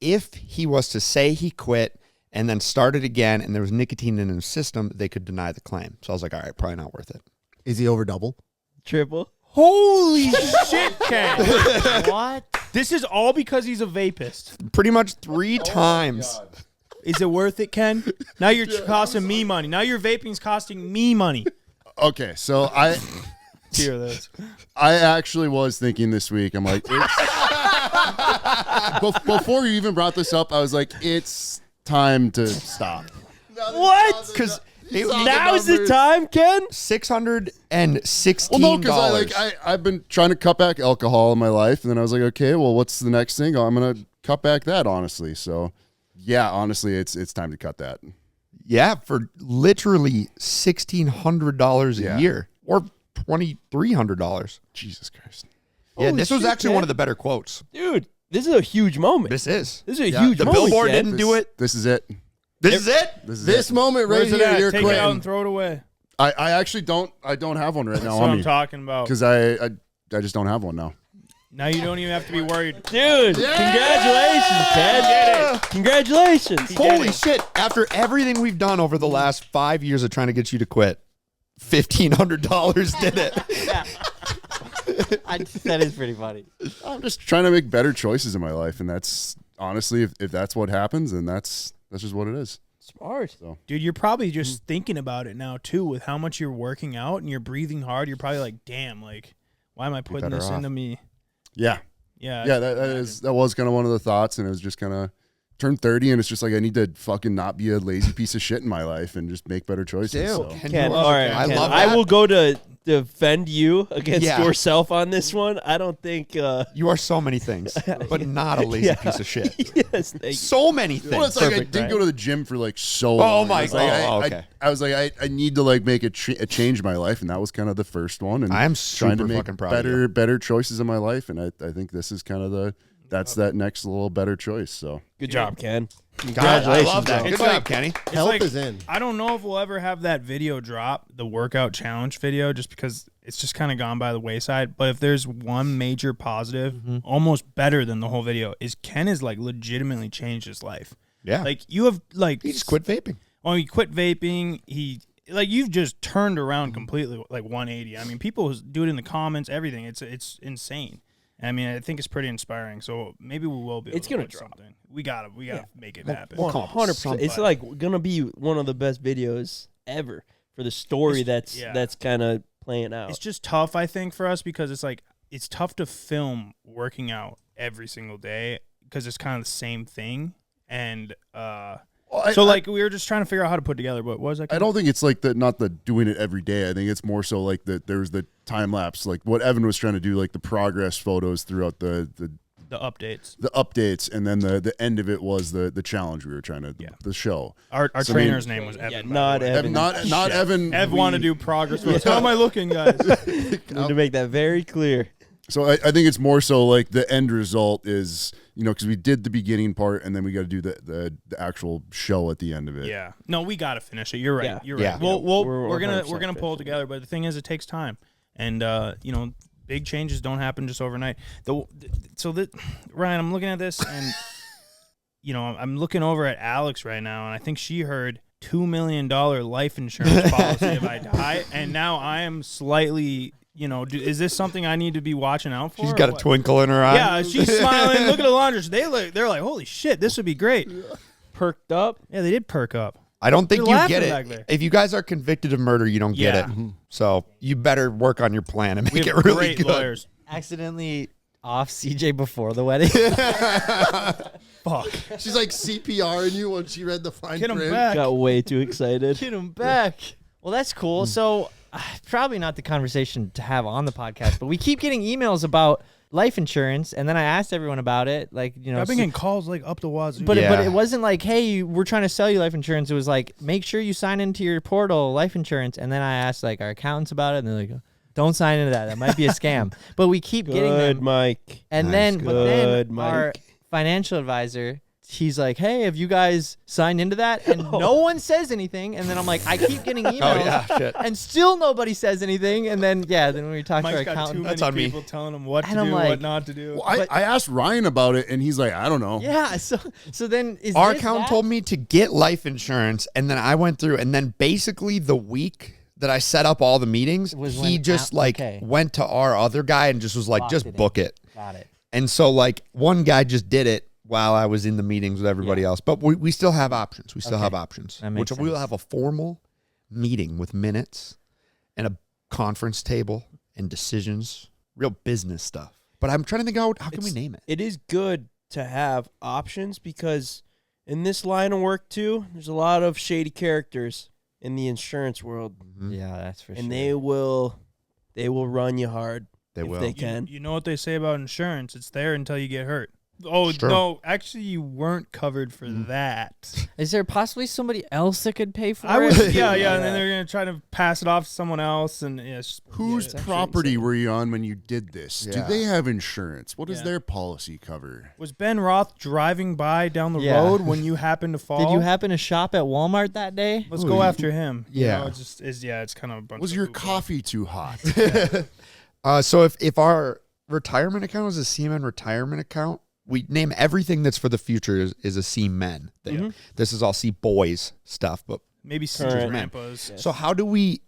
if he was to say he quit and then started again and there was nicotine in his system, they could deny the claim. So I was like, all right, probably not worth it. Is he over double? Triple. Holy shit, Ken! What? This is all because he's a vapist. Pretty much 3 times. Is it worth it, Ken? Now you're costing me money. Now your vaping's costing me money. Okay, so I Hear this. actually was thinking this week, I'm like, before you even brought this up, I was like, it's time to stop. What? Because Now's the time, Ken? $616. Well, no, because I've been trying to cut back alcohol in my life, and then I was like, okay, well, what's the next thing? Oh, I'm gonna cut back that, honestly. So, yeah, honestly, it's time to cut that. Yeah, for literally $1,600 a Yeah. year or $2,300. Jesus Christ. Yeah, Holy this was shit, actually man. one of the better quotes. Dude, this is a huge moment. This is. This is a Yeah, huge The moment. billboard Ken. didn't do it. This is it. This is it? This moment right Where's it here, at? you're Take it out quitting. and throw it away. I actually don't have one right That's now what on I'm me talking about. because I just don't have one now. Now you don't even have to be worried. Dude, congratulations, Ted. Congratulations. Holy shit. After everything we've done over the last 5 years of trying to get you to quit, $1,500 did it. That is pretty funny. I'm just trying to make better choices in my life, and that's honestly, if that's what happens, then that's just what it is. Smart. So Dude, you're probably just thinking about it now, too, with how much you're working out and you're breathing hard. You're probably like, damn, like, why am I putting better this off. into me? yeah, Yeah. that was kind of one of the thoughts, and it was just kind of turned 30, and it's just like I need to fucking not be a lazy piece of shit in my life and just make better choices. Damn. So. Ken, all right, I Ken, love I that. will go to defend you against Yeah. yourself on this one. I don't think. You are so many things, but not a lazy piece of shit. Yes, thank you. So many things. Well, it's like I Perfect, didn't right? go to the gym for like so long. my I was like, God. Okay. I was like, I need to like make a change in my life, and that was kind of the first one. And I am trying to super make fucking proud of you. better choices in my life, and I think this is kind of that next little better choice. So Good job, Ken. Congratulations. I love that. bro. Good It's job, like- Kenny. Help like- is in. I don't know if we'll ever have that video drop, the workout challenge video, just because it's just kind of gone by the wayside. But if there's one major positive, almost better than the whole video, is Ken has like legitimately changed his life. Yeah. Like you have like He just quit vaping. Well, he quit vaping. You've just turned around completely, like 180. I mean, people do it in the comments, everything. It's insane. I mean, I think it's pretty inspiring. So maybe we will be. Able It's to gonna put drop. something. We gotta make it happen. 100%. It's like gonna be one of the best videos ever for the story that's kind of playing out. It's just tough, I think, for us because it's like it's tough to film working out every single day because it's kind of the same thing. And we were just trying to figure out how to put together. But what was that? I don't think it's like not the doing it every day. I think it's more so like there's the time lapse, like what Evan was trying to do, like the progress photos throughout the updates, and then the end of it was the challenge we were trying to the show. Our trainer's name was Evan. not Evan. Not Evan. Ev wanted to do progress photos. How am I looking, guys? Need to make that very clear. So I think it's more so like the end result is, because we did the beginning part and then we got to do the actual show at the end of it. Yeah. No, we got to finish it. You're right. Yeah. You're Yeah. right. We're We're gonna 100% pull it together, but the thing is, it takes time, and big changes don't happen just overnight. Ryan, I'm looking at this, and I'm looking over at Alex right now, and I think she heard $2 million life insurance policy if I die, and now I am slightly. Is this something I need to be watching out for? She's got a twinkle in her eye. Yeah, she's smiling. Look at the laundry. They're like, holy shit, this would be great. Perked up. Yeah, they did perk up. I don't think They're you get laughing back it. there. If you guys are convicted of murder, you don't get Yeah. it. So you better work on your plan and We make have it really great good. lawyers. Accidentally off CJ before the wedding. Fuck. She's like CPRing you when she read the fine Get him print. back. Got way too excited. Get him back. Well, that's cool. So probably not the conversation to have on the podcast, but we keep getting emails about life insurance, and then I asked everyone about it. Like, I've been getting calls like up the wazoo. but Yeah. it wasn't like, hey, we're trying to sell you life insurance. It was like, make sure you sign into your portal life insurance. And then I asked like our accountants about it, and they're like, don't sign into that. That might be a scam. But we keep getting Good, them. Mike. And Nice. then, but then Good, our Mike. financial advisor, he's like, hey, have you guys signed into that? And no one says anything. And then I'm like, I keep getting emails. Oh, yeah, shit. And still nobody says anything. And then, then we talk to our Mike's got too accountant. many That's on me. people telling him what And to I'm do, like- what not to do. Well, I asked Ryan about it, and he's like, I don't know. Yeah. So then is Our this accountant that? told me to get life insurance, and then I went through, and then basically the week that I set up all the meetings, Was he when just okay. went to our other guy and just was like, Locked just it in. book it. Got it. And so like one guy just did it while I was in the meetings with everybody else. But we still have options. We still have options. That makes Which we'll sense. have a formal meeting with minutes and a conference table and decisions, real business stuff. But I'm trying to think out how can we name it? It is good to have options because in this line of work too, there's a lot of shady characters in the insurance world, Yeah, that's for sure. and they will run you hard. They if will. They can. You know what they say about insurance? It's there until you get hurt. Oh True. no, actually, you weren't covered for that. Is there possibly somebody else that could pay for I it? was, yeah, and then they're gonna try to pass it off to someone else, and Whose property were you on when you did this? Yeah. Do they have insurance? What does Yeah. their policy cover? Was Ben Roth driving by down the Yeah. road when you happened to fall? Did you happen to shop at Walmart that day? Let's go after him. Yeah. You know, it's kind of a bunch. Was of your hoopla. coffee too hot? So if our retirement account is a Seaman retirement account, we name everything that's for the future is a Seamen thing. Mm-hmm. This is all Sea Boys stuff. But Maybe Current. grandpas. so how do we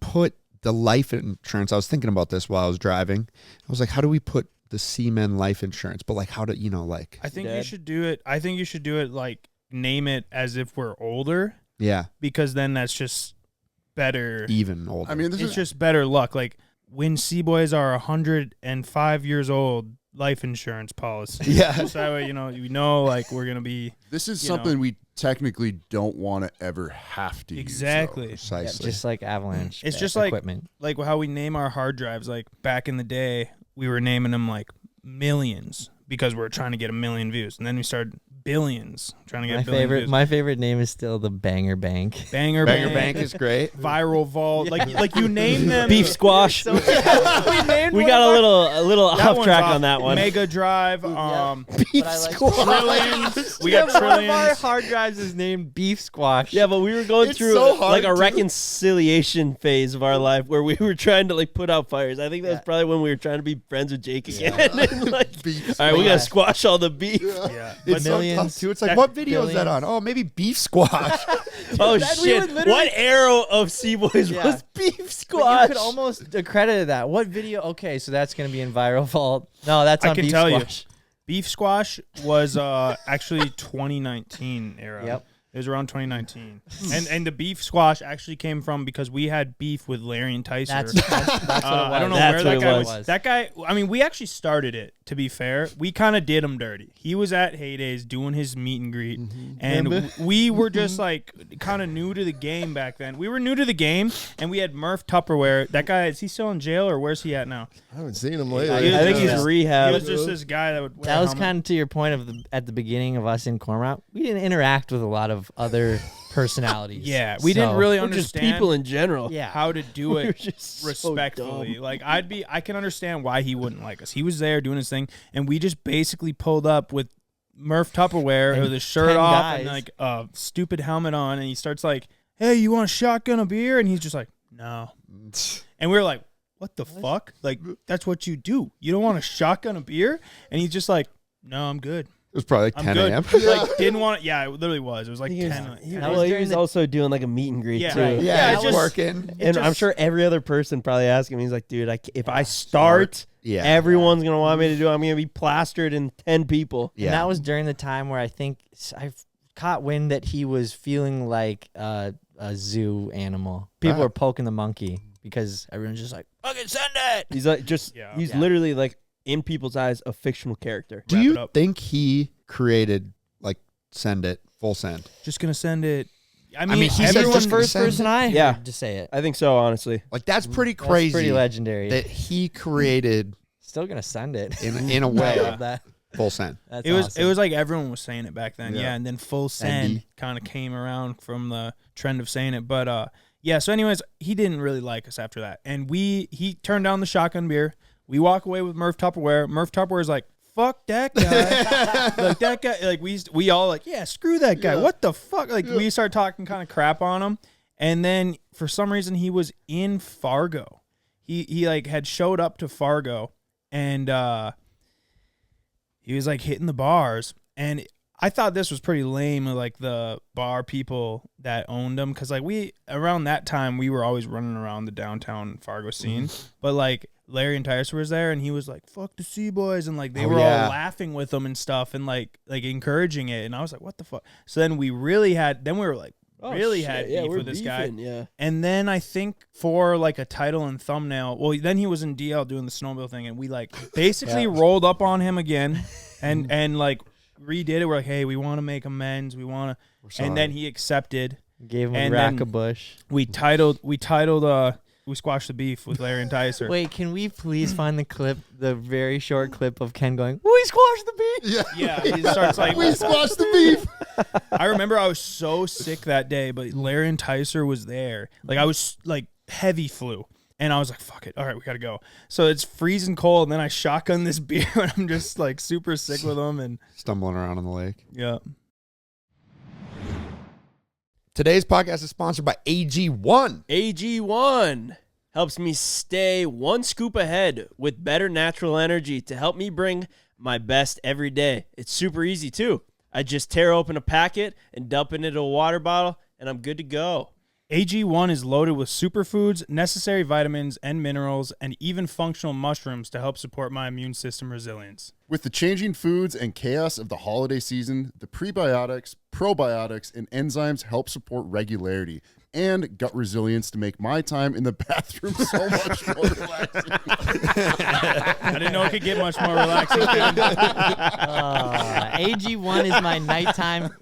put the life insurance? I was thinking about this while I was driving. I was like, how do we put the Seamen life insurance? But like, how do like? I think you Dead. should do it. I think you should do it like name it as if we're older, Yeah, because then that's just better. even older. I mean, this It's is just better luck. Like when Seaboys are 105 years old, life insurance policy. Yeah. Just that way, you know, like we're gonna be this is you know. something we technically don't want to ever have to exactly. Yeah, precisely. just like Avalanche. It's just like equipment. like how we name our hard drives. Like back in the day, we were naming them like millions because we were trying to get 1 million views, and then we started billions trying to get My 1 billion views. my favorite name is still the Banger Bank. Banger Banger Bank, Bank is great. Viral Vault. Like you name them. Beef squash. we named We one got of a our- little That off one's track off. on that one. Mega Drive. But I like Trillions. We got One of our trillions. hard drives is named Beef Squash. Yeah, but we were going It's through so hard like a to- reconciliation phase of our life where we were trying to like put out fires. I think that was probably when we were trying to be friends with Jake again. And, like, all right, we gotta squash all the beef. Yeah. It's so millions, tough too. It's like, that- what video is that billions. on? Oh, maybe beef squash. Oh That we would shit! literally- What arrow of Seaboys Yeah. was beef But squash? you could almost accredit that. What video? Okay, so that's going to be in Viral Vault. No, that's I on can Beef tell you. Squash. Beef Squash was actually 2019 era. Yep. It was around 2019. and the Beef Squash actually came from because we had beef with Larry Enticer. That's what it was. I don't know That's where what that guy it was. That guy, I mean, we actually started it, to be fair. We kind of did him dirty. He was at Heydays doing his meet and greet, and we were just like kind of new to the game back then. We were new to the game, and we had Murph Tupperware. That guy, is he still in jail, or where's he at now? I haven't seen him I lately. think he's Yeah. He rehab. was just this guy that would wear That a was helmet. kind of to your point of at the beginning of us in Cormorant. We didn't interact with a lot of other personalities. Yeah, we didn't So- really Or just understand people in general. Yeah. how to do We were it just so respectfully. dumb. Like I can understand why he wouldn't like us. He was there doing his thing, and we just basically pulled up with Murph Tupperware And with his shirt 10 off guys. and like a stupid helmet on, and he starts like, "Hey, you want a shotgun a beer?" And he's just like, "No," and we were like, "What the fuck? Like that's what you do? You don't want a shotgun a beer?" And he's just like, "No, I'm good. It was probably like I'm 10 good." a.m. Like didn't want it. Yeah, it literally was. It was like He was- 10. he 10. That was well, he during was the- also doing like a meet and greet Yeah, too. right. Yeah, it it's just- working. And I'm just- sure every other person probably asked him. He's like, dude, if I start, Yeah. everyone's gonna want me to do it. I'm gonna be plastered in 10 people. Yeah. And that was during the time where I think I caught wind that he was feeling like a zoo animal. People were poking the monkey because everyone's just like, fucking send it. He's like he's Yeah. literally like in people's eyes a fictional character. Do Wrap it you up. think he created like send it full send? Just gonna send it. I mean, mean, he said Everyone's just first send person it. I Yeah. heard to say it. I think so, honestly. Like that's pretty That's crazy. pretty legendary. that he created Still gonna send it. in a I way love that. full send. That's It was awesome. it was like everyone was saying it back then, Yeah. yeah. And then full send Sendy. kind of came around from the trend of saying it, but yeah. So, anyways, he didn't really like us after that, and he turned down the shotgun beer. We walk away with Murph Tupperware. Murph Tupperware is like, fuck that guy, like that guy. Like we all like, yeah, screw that guy. What the fuck? Like we start talking kind of crap on him, and then for some reason he was in Fargo. He like had showed up to Fargo, and he was like hitting the bars, and I thought this was pretty lame, like the bar people that owned them, because like we around that time we were always running around the downtown Fargo scene, but like Larry Enticer was there, and he was like, "Fuck the Seaboys," and like they were yeah. all laughing with him and stuff, and like encouraging it, and I was like, "What the fuck?" So then we really had, then we were like really had beef we're with this guy. beefing, yeah. And then I think for like a title and thumbnail, well, then he was in DL doing the snowmobile thing, and we like basically rolled up on him again, and like redid it. We're like, hey, we want to make amends, we want to, and then he accepted. Gave him a and rack then of bush. We titled squashed the beef with Larry Enticer. Wait, can we please find the very short clip of Ken going, "We squashed the beef"? Yeah, he starts like, We squashed the beef. I remember I was so sick that day, but Larry Enticer was there. Like, I was like heavy flu. And I was like, fuck it. All right, we got to go. So it's freezing cold. And then I shotgun this beer and I'm just like super sick with them. And Stumbling around on the lake. yeah. Today's podcast is sponsored by AG1. AG1 helps me stay one scoop ahead with better natural energy to help me bring my best every day. It's super easy too. I just tear open a packet and dump it into a water bottle and I'm good to go. AG1 is loaded with superfoods, necessary vitamins and minerals, and even functional mushrooms to help support my immune system resilience. With the changing foods and chaos of the holiday season, the prebiotics, probiotics, and enzymes help support regularity and gut resilience to make my time in the bathroom so much more relaxing. I didn't know it could get much more relaxing. AG1 is my nighttime.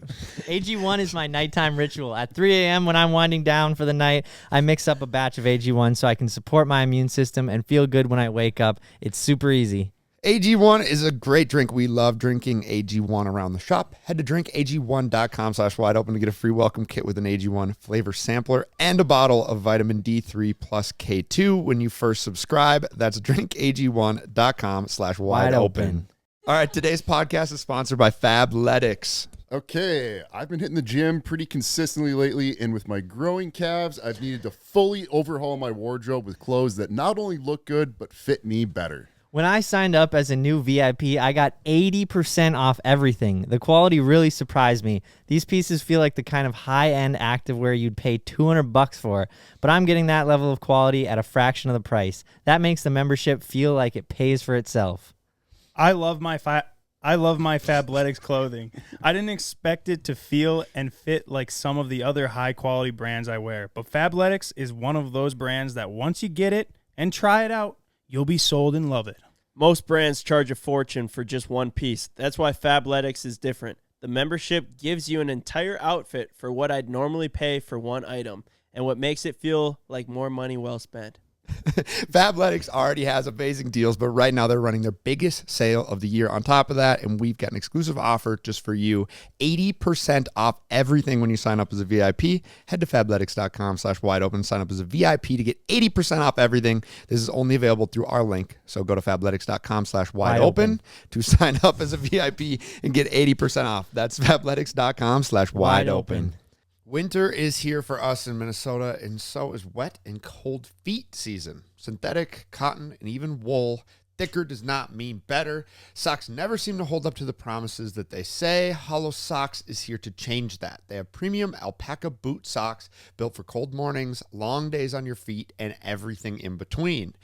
AG1 is my nighttime ritual. At 3 a.m. when I'm winding down for the night, I mix up a batch of AG1 so I can support my immune system and feel good when I wake up. It's super easy. AG1 is a great drink. We love drinking AG1 around the shop. Head to drinkag1.com/wideopen to get a free welcome kit with an AG1 flavor sampler and a bottle of vitamin D3 plus K2 when you first subscribe. That's drinkag1.com/wideopen. All right, today's podcast is sponsored by Fabletics. Okay, I've been hitting the gym pretty consistently lately, and with my growing calves, I've needed to fully overhaul my wardrobe with clothes that not only look good, but fit me better. When I signed up as a new VIP, I got 80% off everything. The quality really surprised me. These pieces feel like the kind of high-end activewear you'd pay $200 for, but I'm getting that level of quality at a fraction of the price. That makes the membership feel like it pays for itself. I love my Fabletics clothing. I didn't expect it to feel and fit like some of the other high-quality brands I wear, but Fabletics is one of those brands that once you get it and try it out, you'll be sold and love it. Most brands charge a fortune for just one piece. That's why Fabletics is different. The membership gives you an entire outfit for what I'd normally pay for one item, and what makes it feel like more money well spent. Fabletics already has amazing deals, but right now they're running their biggest sale of the year. On top of that, and we've got an exclusive offer just for you, 80% off everything when you sign up as a VIP. Head to fabletics.com/wideopen, sign up as a VIP to get 80% off everything. This is only available through our link, so go to fabletics.com/wideopen to sign up as a VIP and get 80% off. That's fabletics.com/wideopen. Winter is here for us in Minnesota, and so is wet and cold feet season. Synthetic, cotton, and even wool. Thicker does not mean better. Socks never seem to hold up to the promises that they say. Hollow Socks is here to change that. They have premium alpaca boot socks built for cold mornings, long days on your feet, and everything in between.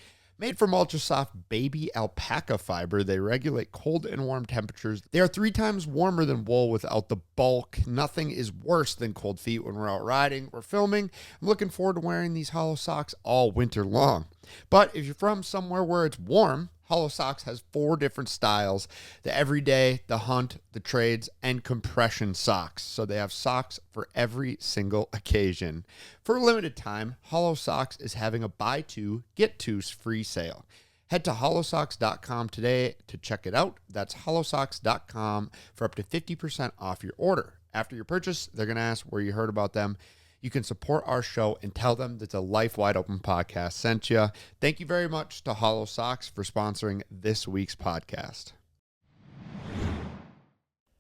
Made from ultra-soft baby alpaca fiber, they regulate cold and warm temperatures. They are 3 times warmer than wool without the bulk. Nothing is worse than cold feet when we're out riding or filming. I'm looking forward to wearing these Hollow Socks all winter long. But if you're from somewhere where it's warm, Hollow Socks has 4 different styles: the everyday, the hunt, the trades, and compression socks. So they have socks for every single occasion. For a limited time, Hollow Socks is having a buy 2, get 2 free sale. Head to hollowsocks.com today to check it out. That's hollowsocks.com for up to 50% off your order. After your purchase, they're going to ask where you heard about them. You can support our show and tell them that the Life Wide Open podcast sent you. Thank you very much to Hollow Socks for sponsoring this week's podcast.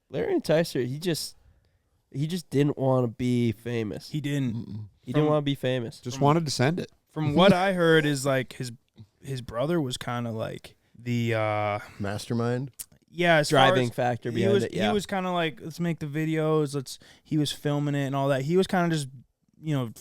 Larry Enticer, he just didn't want to be famous. He didn't. He didn't want to be famous. Just wanted to send it. From what I heard is like his brother was kind of like the Mastermind. yeah, as Driving far as, factor behind it. Yeah. He was kind of like, let's make the videos. He was filming it and all that. He was kind of just,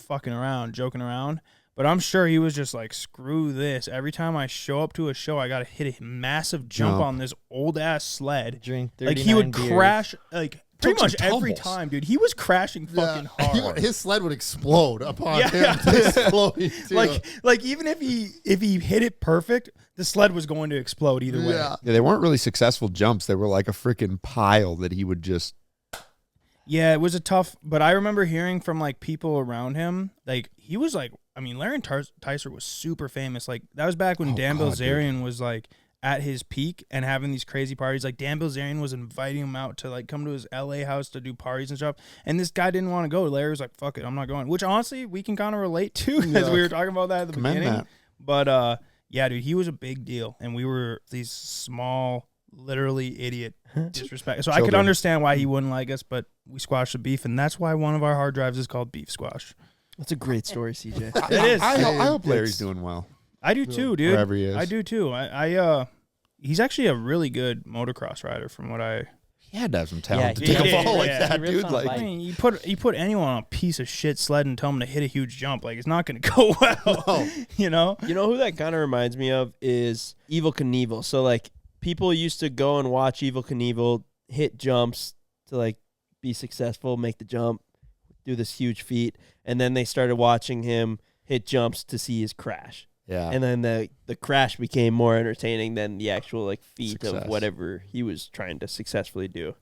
fucking around, joking around. But I'm sure he was just like, screw this. Every time I show up to a show, I got to hit a massive jump on this old ass sled. Drink 39 Like he would beers. crash like pretty much some every tumbles. time, dude. He was crashing fucking hard. His sled would explode upon Yeah. him exploding too. Like even if he hit it perfect, the sled was going to explode either way. Yeah. Yeah, they weren't really successful jumps. They were like a freaking pile that he would just... Yeah, it was a tough, but I remember hearing from like people around him, like he was like, I mean, Larry Enticer was super famous. Like that was back when Dan Bilzerian was like at his peak and having these crazy parties. Like Dan Bilzerian was inviting him out to like come to his LA house to do parties and stuff. And this guy didn't want to go. Larry was like, fuck it, I'm not going. Which honestly, we can kind of relate to because we were talking about that at the beginning. That. But yeah, dude, he was a big deal. And we were these small, literally idiot disrespect. So I could understand why he wouldn't like us, but we squashed the beef. And that's why one of our hard drives is called Beef Squash. That's a great story, CJ. It is. I hope Larry's doing well. I do too, dude. Wherever he is. I do too. He's actually a really good motocross rider from what I... He had to have some talent Yeah, to take he a fall did, like yeah. that, He rips dude. on a Like, bike. I mean, you put anyone on a piece of shit sled and tell them to hit a huge jump. Like, it's not going to go well, you know? You know who that kind of reminds me of is Evel Knievel. So, like, people used to go and watch Evel Knievel hit jumps to, like, be successful, make the jump, do this huge feat, and then they started watching him hit jumps to see his crash. yeah. And then the crash became more entertaining than the actual, like, feat Success. of whatever he was trying to successfully do.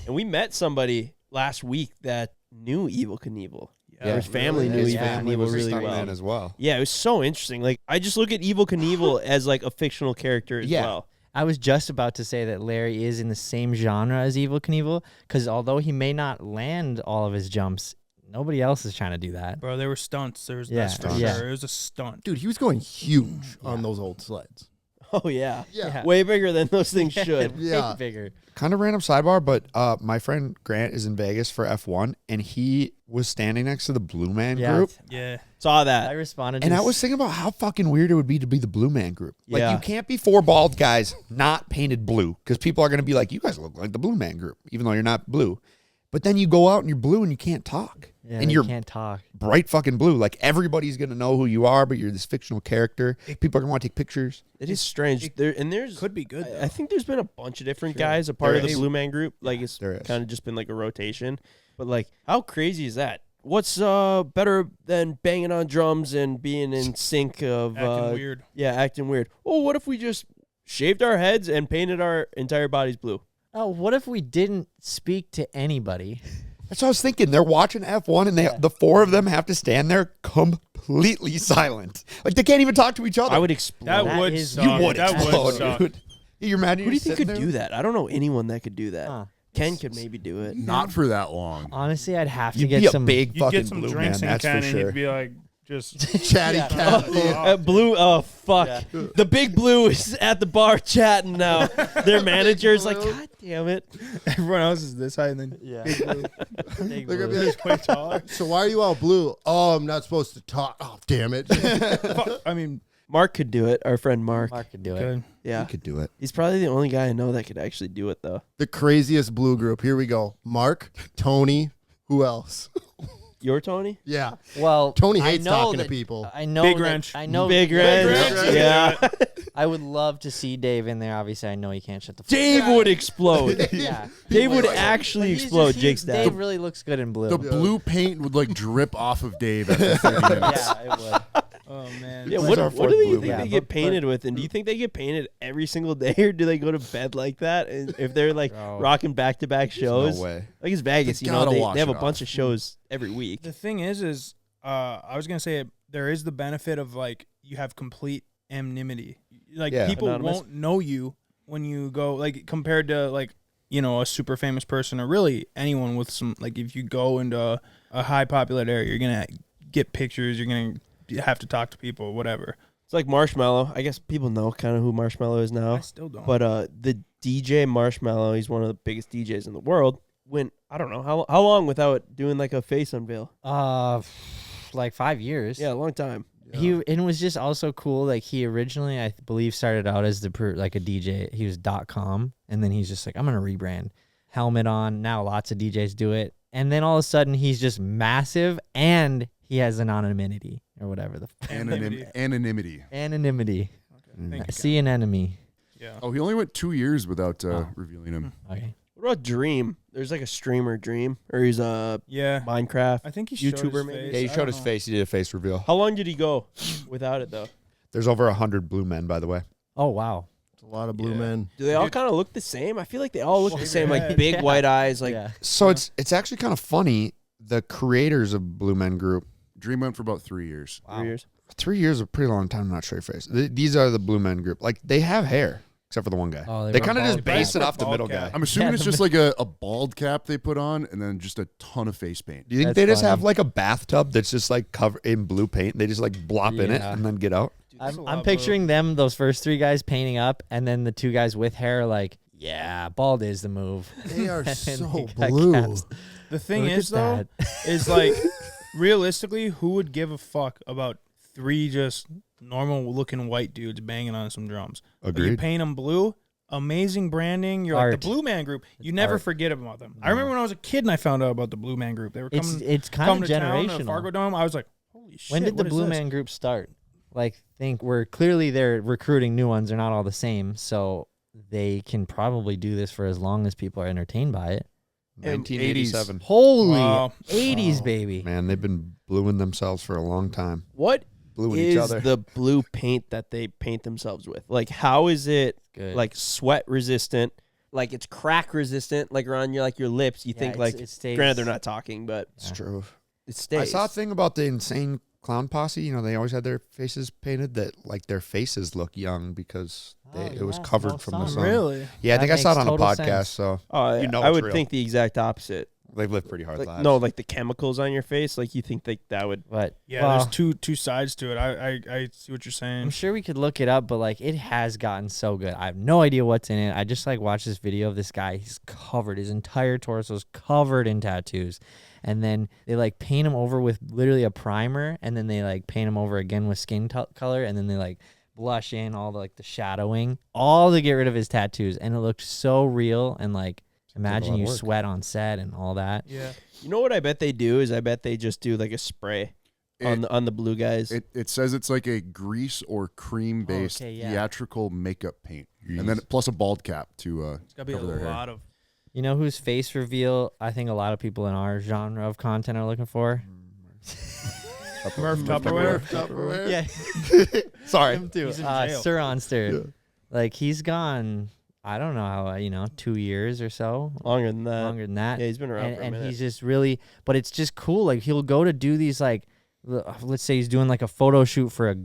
And we met somebody last week that knew Evel Knievel. Yeah. His family knew His Evel family Knievel was a really stuntman well. as well. Yeah, it was so interesting. Like, I just look at Evel Knievel as, like, a fictional character as Yeah. well. I was just about to say that Larry is in the same genre as Evel Knievel, because although he may not land all of his jumps, nobody else is trying to do that. Bro, there were stunts. There was Yeah, that's for yeah. sure. It was a stunt. Dude, he was going huge on those old sleds. Oh, yeah. Yeah. Way bigger than those things should. Yeah. Bigger. Kind of random sidebar, but my friend Grant is in Vegas for F1, and he was standing next to the Blue Man Yeah. group. Yeah. Saw I that. responded And to I was thinking about how fucking weird it would be to be the Blue Man group. Like, Yeah. you can't be four bald guys not painted blue, because people are going to be like, you guys look like the Blue Man group, even though you're not blue. But then you go out and you're blue and you can't talk. yeah, and they you're can't talk. bright fucking blue. Like, everybody's going to know who you are, but you're this fictional character. People are going to want to take pictures. It is strange. There's Could be good, I though. think there's been a bunch of different guys a part There of the is. Blue Man group. Like, it's There is. kind of just been like a rotation. But, like, how crazy is that? What's better than banging on drums and being in sync of Acting weird. Yeah, acting weird. Oh, what if we just shaved our heads and painted our entire bodies blue? Oh, what if we didn't speak to anybody? That's what I was thinking. They're watching F1, and the four of them have to stand there completely silent. Like, they can't even talk to each other. I would explode. That That would is- suck. You would That explode, would suck. dude. You imagine Who do you you're think could sitting do there? that? I don't know anyone that could do that. Huh. Ken could maybe do it. Not for that long. Honestly, I'd have to You'd get be a some big You'd fucking get some blue drinks man, in that's for Ken and sure. you'd be like, just... Chatty cat. Blue, oh fuck! The big blue is at the bar chatting now. Their manager's like, God damn it! Everyone else is this high and then... Yeah. They're gonna be like, so why are you all blue? Oh, I'm not supposed to talk. Oh, damn it. Fuck, I mean, Mark could do it. Our friend Mark. Mark could do it. good. Yeah, You could do it. he's probably the only guy I know that could actually do it though. The craziest blue group. Here we go. Mark, Tony, who else? Your Tony? Yeah. Well, Tony I hates know talking to that- people. I know. Big that- wrench. I know. Big Red. Red. Yeah. I would love to see Dave in there. Obviously, I know he can't shut the. Dave would explode. Yeah. Dave would But actually he's explode. just- Jake's Dave dad. really looks good in blue. The blue paint would like drip off of Dave after 30 minutes. Yeah, it would. Oh, man. Yeah, Where's what our do fourth you blue think man? they get painted with? And do you think they get painted every single day, or do they go to bed like that? And if they're like Bro. rocking back-to-back shows, No way. like it's Vegas, They you know, gotta they wash have a it bunch off. of shows every week. The thing is I was gonna say there is the benefit of like you have complete anonymity. Like Yeah. people Anonymous. won't know you when you go like compared to like you know a super famous person or really anyone with some like if you go into a high populated area you're gonna get pictures, you're gonna have to talk to people, whatever. It's like Marshmallow. I guess people know kind of who Marshmallow is now. I still don't. But the DJ Marshmallow, he's one of the biggest DJs in the world. Went I don't know how long without doing like a face unveil. Like 5 years. Yeah, a long time. And it was just also cool. Like he originally, I believe, started out as like a DJ. He was .com, and then he's just like, I'm gonna rebrand. Helmet on. Now lots of DJs do it, and then all of a sudden he's just massive, and he has anonymity or whatever the Anonymity. anonymity. Thank you, Ken. See an enemy. Yeah. Oh, he only went 2 years without revealing him. Okay. What about Dream? There's like a streamer Dream, or he's a Yeah. Minecraft. I think he showed YouTuber his maybe? face. Yeah, he I showed don't his know. face. He did a face reveal. How long did he go without it though? There's over 100 blue men, by the way. Oh wow. A lot of blue men. Do they all kind of look the same? I feel like they all look the same, like big white eyes. Like So it's actually kind of funny. The creators of Blue Men Group. Dream went for about 3 years. wow. 3 years. 3 years is a pretty long time to not show your face. These are the Blue Men Group. Like, they have hair, except for the one guy. Oh, they kind of just cap. base it Bald off the middle cap. guy. I'm assuming it's just like a bald cap they put on and then just a ton of face paint. Do you think That's they just have funny. like a bathtub that's just like covered in blue paint? They just like blop in it Yeah. and then get out? I'm picturing them, those first 3 guys painting up, and then the 2 guys with hair like, yeah, bald is the move. They are And so they got blue. caps. The thing Look is, at though, is like, realistically, who would give a fuck about 3 just normal-looking white dudes banging on some drums? But you Agreed. paint them blue, amazing branding. You're like Art. the Blue Man Group. You never art. forget about them. I remember when I was a kid and I found out about the Blue Man Group. They were coming, It's kind coming of to town to Fargo generational. Dome. I was like, holy shit! When did the what is Blue this? Man Group start? Like, think we're clearly they're recruiting new ones. They're not all the same, so they can probably do this for as long as people are entertained by it. 1987. Holy Wow. 80s, baby. Man, they've been bluing themselves for a long time. What Bluing each is other. the blue paint that they paint themselves with? Like, how is it Good. like sweat resistant? Like, it's crack resistant, like around your lips. You Yeah, think it's- like, it stays- granted, they're not talking, but It's true. it stays. I saw a thing about the Insane Clown Posse. You know, they always had their faces painted that like their faces look young because it was yeah, covered no from the sun. sun. Really? Yeah, I think I That saw it makes on a total podcast, sense. so Oh, you know I it's would real. think the exact opposite. they've lived pretty hard Like, lives. no, like the chemicals on your face. Like, you think that would. But Yeah, well, there's two sides to it. I see what you're saying. I'm sure we could look it up, but like it has gotten so good. I have no idea what's in it. I just like watched this video of this guy. He's covered, his entire torso is covered in tattoos. And then they like paint him over with literally a primer, and then they like paint him over again with skin color, and then they like blush in all the like the shadowing, all to get rid of his tattoos. And it looked so real, and like imagine lot of you work. sweat on set and all that. Yeah. You know what I bet they do is I bet they just do like a spray on the blue guys. It says it's like a grease or cream based Okay, yeah. theatrical makeup paint, and then plus a bald cap to It's gotta be cover their a hair. lot of. You know whose face reveal I think a lot of people in our genre of content are looking for? Murph Tupperware. Yeah. Sorry. Him too. He's in jail. Sir Onster. Like he's gone, I don't know how, 2 years or so. Longer than that. Longer than that. Yeah, he's been around and, for a and minute. he's just really, but it's just cool. Like he'll go to do these like, let's say he's doing like a photo shoot for a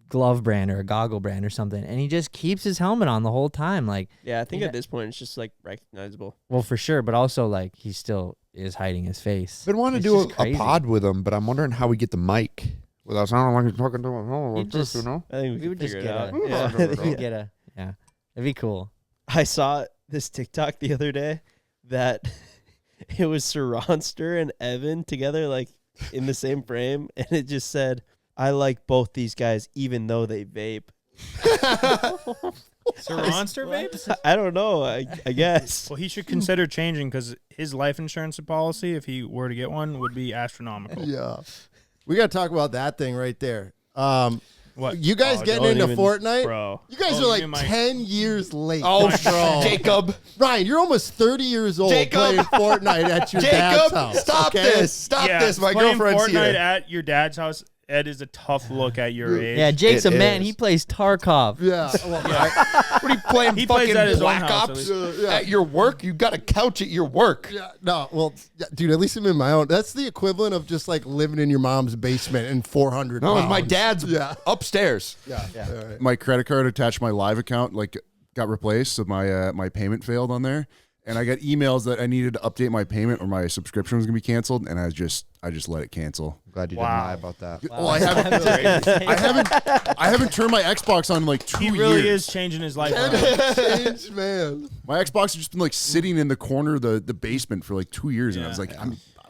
glove brand or a goggle brand or something, and he just keeps his helmet on the whole time. Like, Yeah, I think Yeah. at this point it's just like recognizable. well, for sure, but also like he still is hiding his face. Been wanting to It's do just a crazy. pod with him, but I'm wondering how we get the mic without sounding like he's talking to him. Oh, You like this, just- you know? I think We we would could just figure get it out. a, Yeah. we could get a, yeah, it'd be cool. I saw this TikTok the other day that it was Sir Ronster and Evan together, like in the same frame, and it just said, "I like both these guys, even though they vape." Sir Monster vapes? I don't know. I guess. Well, he should consider changing because his life insurance policy, if he were to get one, would be astronomical. Yeah. We got to talk about that thing right there. What? You guys Oh, getting don't into even- Fortnite? Bro. You guys Oh, are you like mean my- 10 years late. Oh, bro. Jacob. Ryan, you're almost 30 years old Jacob. playing Fortnite at your dad's Jacob, house. stop okay? this. Stop Yeah, this. My playing girlfriend's Fortnite here. at your dad's house, Ed, is a tough look at your age. Yeah, Jake's It a man. is. He plays Tarkov. Yeah. Well, What are you playing? He plays fucking at his own Black house, Ops at least. at your work? You got a couch at your work. yeah, no, well, yeah, dude, at least I'm in my own. That's the equivalent of just like living in your mom's basement and 400 No, it was my pounds. dad's Yeah. upstairs. Yeah. All right. my credit card attached to my live account got replaced, so my payment failed on there, and I got emails that I needed to update my payment or my subscription was gonna be canceled, and I just let it cancel. I'm glad you Wow. didn't lie about that. Well, I haven't turned my Xbox on in like 2 He years. really is changing his life. around. Change, man. My Xbox has just been like sitting in the corner of the basement for like 2 years, and I was like,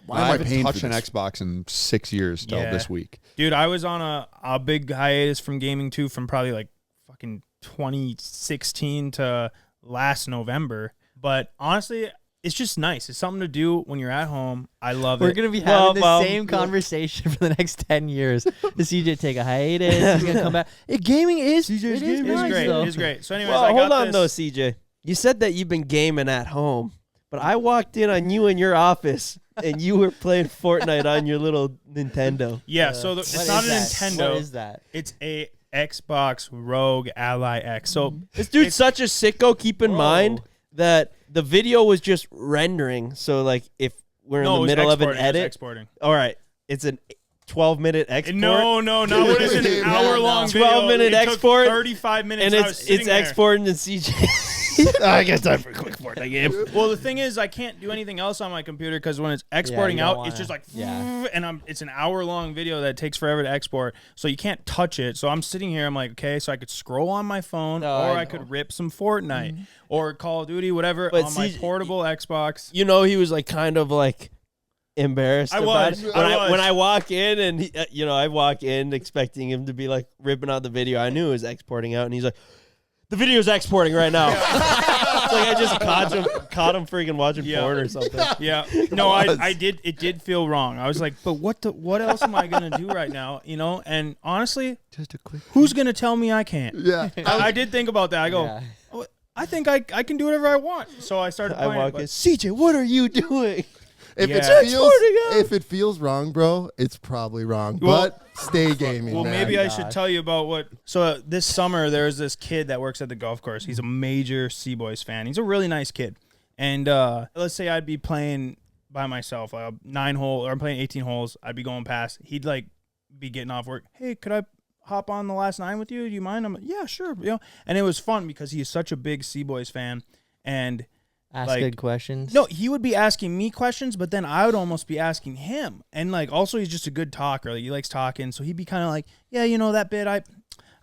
why am I haven't paying for touched an this? Xbox in 6 years till Yeah. this week. Dude, I was on a big hiatus from gaming too, from probably like fucking 2016 to last November. But honestly, it's just nice. It's something to do when you're at home. I love We're it. gonna be Well, having the same conversation for the next 10 years. The CJ take a hiatus. He's gonna come back. Gaming is CJ's it is gaming. It's nice, great. though. It's great. So, anyways, Well, I got hold on this. though, CJ. You said that you've been gaming at home, but I walked in on you in your office and you were playing Fortnite on your little Nintendo. Yeah, so it's What not a is that? Nintendo. What is that? It's a Xbox Rogue Ally X. So this dude's such a sicko. Keep in mind that the video was just rendering. So like if we're in the middle of an edit, exporting. All right, it's an 12-minute export. No, not when it's an hour-long video. 12-minute export. 35 minutes. And it's exporting to CJ. I got time for a quick port that game. Well, the thing is, I can't do anything else on my computer because when it's exporting out, it's just like, and it's an hour-long video that takes forever to export, so you can't touch it. So I'm sitting here, I'm like, okay, so I could scroll on my phone, or I could rip some Fortnite, or Call of Duty, whatever, on my portable Xbox. You know, he was like kind of like embarrassed about it. When I walk in and he, I walk in expecting him to be like ripping out the video. I knew it was exporting out, and he's like, the video's exporting right now. It's like I just caught him freaking watching porn or something. Yeah. No, I did. It did feel wrong. I was like, but what else am I gonna do right now? And honestly, Just a quick. who's gonna tell me I can't? Yeah. I did think about that. I go, I think I can do whatever I want. So I started playing. I walk in, CJ, what are you doing? If it feels wrong, bro, it's probably wrong. Well- but stay gaming. Well, man. maybe I should tell you about what. So this summer, there's this kid that works at the golf course. He's a major CBoys fan. He's a really nice kid. And let's say I'd be playing by myself, like 9 hole, or I'm playing 18 holes. I'd be going past. He'd like be getting off work. Hey, could I hop on the last 9 with you? Do you mind? I'm like, yeah, sure. And it was fun because he is such a big CBoys fan, and Ask good questions. No, he would be asking me questions, but then I would almost be asking him. And like, also he's just a good talker. Like, he likes talking, so he'd be kind of like, yeah, that bit, I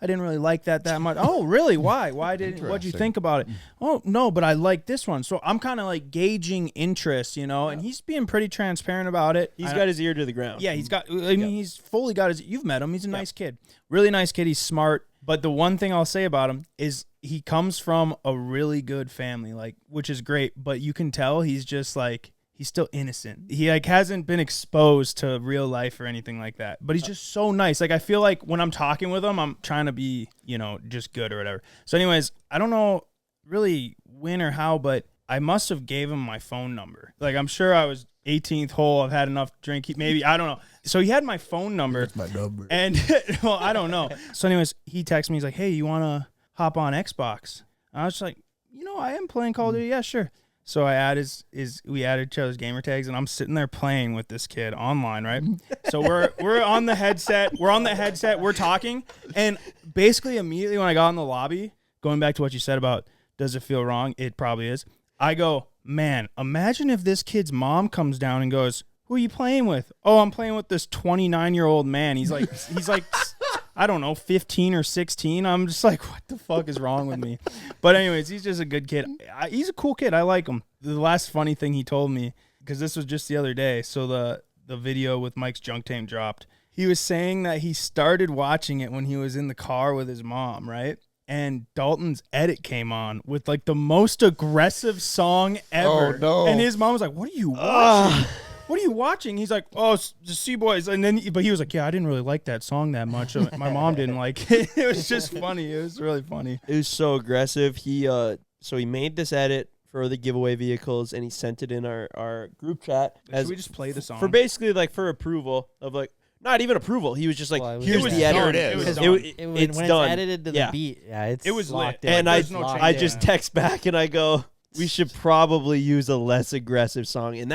didn't really like that much. Oh, really? Why? What'd you think about it? Oh, no, but I like this one. So I'm kind of like gauging interest, and he's being pretty transparent about it. He's got his ear to the ground. Yeah, he's fully got his, you've met him. He's a nice kid. Really nice kid. He's smart. But the one thing I'll say about him is he comes from a really good family, like, which is great. But you can tell he's just like, he's still innocent. He like hasn't been exposed to real life or anything like that. But he's just so nice. Like, I feel like when I'm talking with him, I'm trying to be, just good or whatever. So anyways, I don't know really when or how, but I must have gave him my phone number. Like, I'm sure I was 18th hole. I've had enough drink. Maybe, I don't know. So he had my phone number. That's my number. And, well, I don't know. So anyways, he texted me. He's like, hey, you want to hop on Xbox? And I was just like, I am playing Call of Duty. Yeah, sure. So I added we added each other's gamer tags, and I'm sitting there playing with this kid online, right? So we're on the headset. We're talking. And basically immediately when I got in the lobby, going back to what you said about does it feel wrong? It probably is. I go, man, imagine if this kid's mom comes down and goes, who are you playing with? Oh, I'm playing with this 29-year-old man. He's like, I don't know, 15 or 16. I'm just like, what the fuck is wrong with me? But anyways, he's just a good kid. He's a cool kid. I like him. The last funny thing he told me, because this was just the other day, so the video with Mike's Junk Tank dropped. He was saying that he started watching it when he was in the car with his mom, right? And Dalton's edit came on with like the most aggressive song ever. Oh, no. And his mom was like, what are you watching? What are you watching? He's like, oh, it's the CBoys. And then, but he was like, yeah, I didn't really like that song that much. My mom didn't like it. It was just funny. It was really funny. It was so aggressive. He made this edit for the giveaway vehicles, and he sent it in our group chat. Should we just play the song? For basically like for approval of like, not even approval. He was just like, here's the edit. It's When done. it's edited to the beat, it was locked lit. in. And I just text back and I go, we should probably use a less aggressive song. And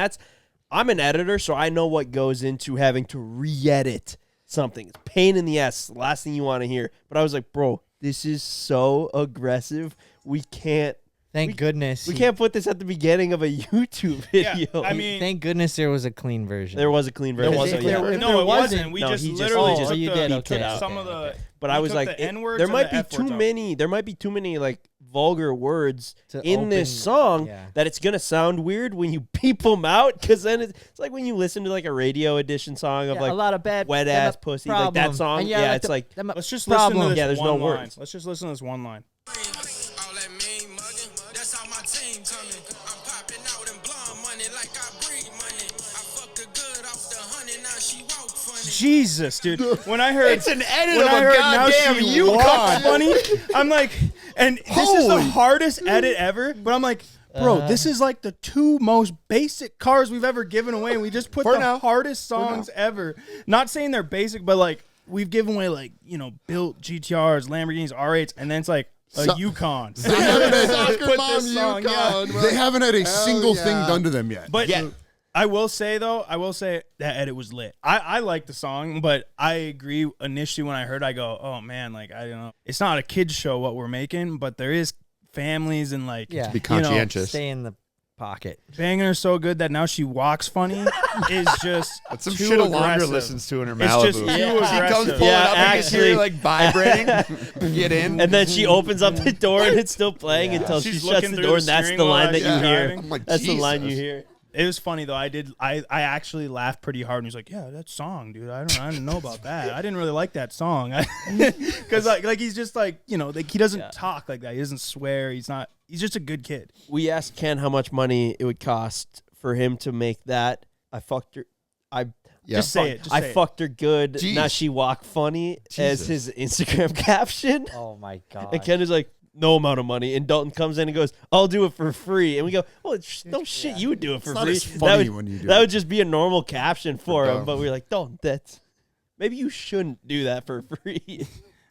I'm an editor, so I know what goes into having to re-edit something. It's pain in the ass. It's the last thing you want to hear. But I was like, bro, this is so aggressive. We can't. Thank goodness. We can't put this at the beginning of a YouTube video. Yeah, I mean, thank goodness there was a clean version. There was a clean version. No, it wasn't. We just literally took some of the. But I was like, there might be too many. There might be too many like vulgar words in this song that it's gonna sound weird when you beep them out. Because then it's like when you listen to like a radio edition song of like a lot of bad wet ass pussy, like that song. Yeah, it's like let's just listen to this. Yeah, there's no one line. words. Let's just listen to this one line. Jesus, dude. When I heard It's an edit when of I a heard now goddamn she Yukon. walked funny, I'm like, and this is the hardest edit ever, but I'm like, bro, this is like the 2 most basic cars we've ever given away, and we just put the hardest songs ever. Not saying they're basic, but like we've given away like built GTRs, Lamborghinis, R8s, and then it's like a Yukon. They haven't had Soccer mom song, Yukon, bro. They haven't had a Hell single yeah. thing done to them yet. But I will say that edit was lit. I like the song, but I agree. Initially, when I heard, I go, "Oh man, like I don't know. It's not a kids show what we're making, but there is families and like Yeah. Be conscientious. Stay in the pocket. banging her so good that now she walks funny is just That's some too shit Alondra aggressive. listens to in her It's Malibu. just too She comes aggressive. pulling Yeah, up and you hear actually. like vibrating. Get in. And then she opens up the door and it's still playing until She's she shuts looking the through door, the and that's steering the wheel line as that you she's hear. driving. I'm like, That's the line you Jesus. hear. It was funny though. I actually laughed pretty hard, and he was like, "Yeah, that song, dude. I didn't know about that. I didn't really like that song, because like he's just like like he doesn't talk like that. He doesn't swear. He's just a good kid. We asked Ken how much money it would cost for him to make that. I fucked her. Just say it. Just I say it. fucked her good. Jeez. Now she walk funny as his Instagram caption. Oh my god. And Ken is like, no amount of money. And Dalton comes in and goes, I'll do it for free. And we go, oh, no shit, you would do it for not free. as funny when you do that it. would just be a normal caption for him. Dalton. But we were like, Dalton, maybe you shouldn't do that for free.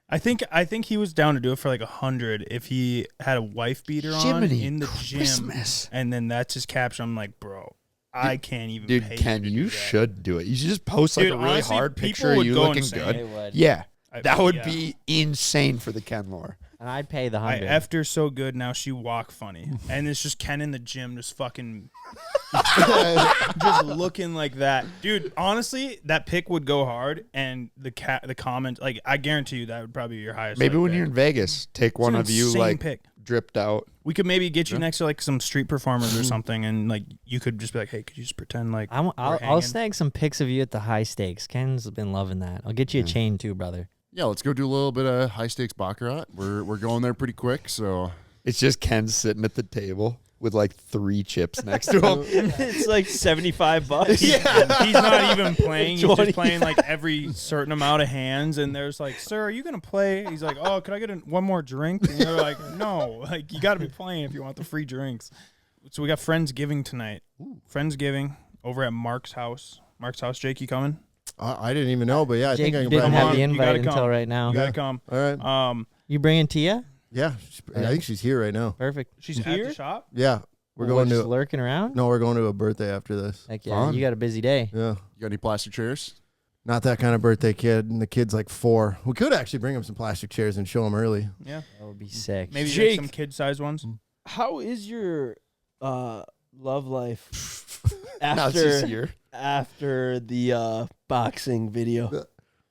I think he was down to do it for like 100 if he had a wife beater on Jiminy in the Christmas. gym, and then that's his caption. I'm like, bro, I can't even. Dude, pay Ken, you, to you do that. should do it. You should just post like Dude, a really honestly, hard people picture of would you go looking insane. good. They would. Yeah. That would yeah. be insane for the Ken lore. And I'd pay the I 100. effed her so good, now she walk funny. And it's just Ken in the gym just fucking just looking like that. Dude, honestly, that pic would go hard, and the comment, like, I guarantee you that would probably be your highest. Maybe like, when pic. you're in Vegas, take one an of you insane like pic. dripped out. We could maybe get you next to like some street performers or something, and like you could just be like, hey, could you just pretend like I'll we're hanging? snag some pics of you at the high stakes. Ken's been loving that. I'll get you a chain too, brother. Yeah, let's go do a little bit of high stakes baccarat. We're going there pretty quick, so It's just Ken sitting at the table with like 3 chips next to him. It's like $75. He's not even playing. He's 20. just playing like every certain amount of hands. And there's like, sir, are you going to play? He's like, oh, could I get one more drink? And they're like, no, like you got to be playing if you want the free drinks. So we got Friendsgiving tonight. Friendsgiving over at Mark's house. Mark's house, Jake, you coming? I didn't even know, but yeah, I Jake think I can didn't probably have on, the you invite gotta until come. right now. You got to come. All right. You bringing Tia? Yeah, I think she's here right now. Perfect. She's Here? at the shop. Yeah, we're What, going just to lurking around. no, we're going to a birthday after this. Heck yeah, Fun. you got a busy day. Yeah, you got any plastic chairs? not that kind of birthday kid, and the kid's like 4. We could actually bring him some plastic chairs and show him early. Yeah. That would be sick. Maybe like Jake. some kid-sized ones. How is your love life Now it's just after here. after the boxing video?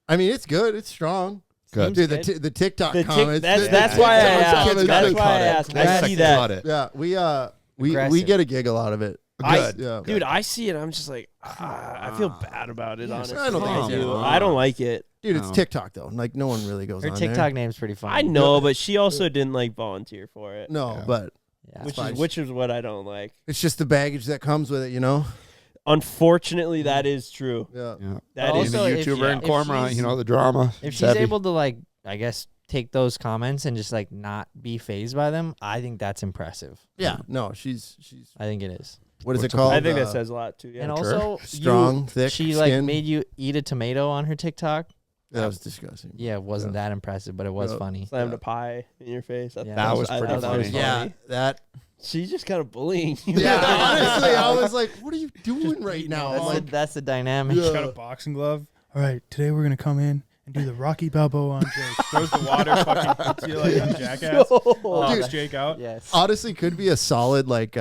I mean, it's good. It's strong. Good. Dude, good. the TikTok The comments. that's why I TikTok asked. comments That's are why I good. asked. I That's see a that. cut it. Yeah, we Aggressive. get a giggle out of it. Good. Yeah. Dude, I see it. I'm just like, I feel bad about it. Honestly, I don't think it's do. anything. I don't like it. Dude, it's No. TikTok though. Like no one really goes Her on TikTok there. name's pretty funny. I know, but she also didn't like volunteer for it, No, Yeah. but Yeah. which is what I don't like. it's just the baggage that comes with it, you know. Unfortunately, that is true. Yeah. Yeah. That But is Being also, a if- YouTuber yeah, in if Comorant, she's- you know, the drama. If It's she's heavy. able to like, I guess, take those comments and just like not be phased by them, I think that's impressive. Yeah. No, she's I think it is. what is What's it up? called? I think that says a lot too. Yeah. And also, strong, thick she skin. like made you eat a tomato on her TikTok. That was disgusting. Yeah, it wasn't that impressive, but it was Yeah. funny. slammed a pie in your face. Yeah. That was I pretty thought that was funny. Yeah, funny. that. She's just kind of bullying you. Yeah, honestly, I was like, "What are you doing right now?" I'm That's, like, that's the dynamic. She's got a boxing glove. All right, today we're gonna come in and do the Rocky Balboa on Jake. Throws the water, fucking hits you like a jackass. Knocks Dude. Jake out. Yes. honestly, could be a solid like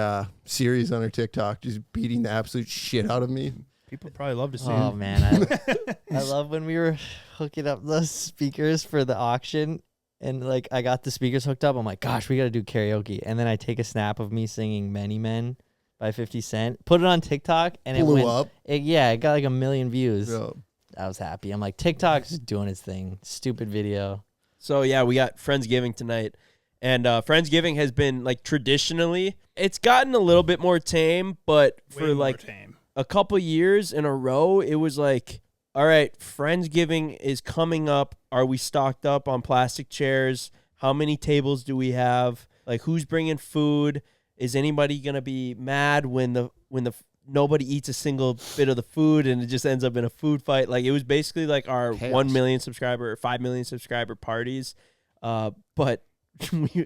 series on her TikTok, just beating the absolute shit out of me. People probably love to see Oh it. man, I love when we were hooking up the speakers for the auction, and like I got the speakers hooked up. I'm like, gosh, we gotta do karaoke, and then I take a snap of me singing "Many Men" by 50 Cent, put it on TikTok, and Blew it went up. it got like 1 million views. Yeah. I was happy. I'm like, TikTok's just doing its thing. Stupid video. So yeah, we got Friendsgiving tonight, and Friendsgiving has been like traditionally, it's gotten a little bit more tame, but Way for more like tame. a couple years in a row, it was like, all right, Friendsgiving is coming up. Are we stocked up on plastic chairs? How many tables do we have? Like, who's bringing food? Is anybody gonna be mad when the nobody eats a single bit of the food, and it just ends up in a food fight. Like, it was basically like our Chaos. 1 million subscriber or 5 million subscriber parties. But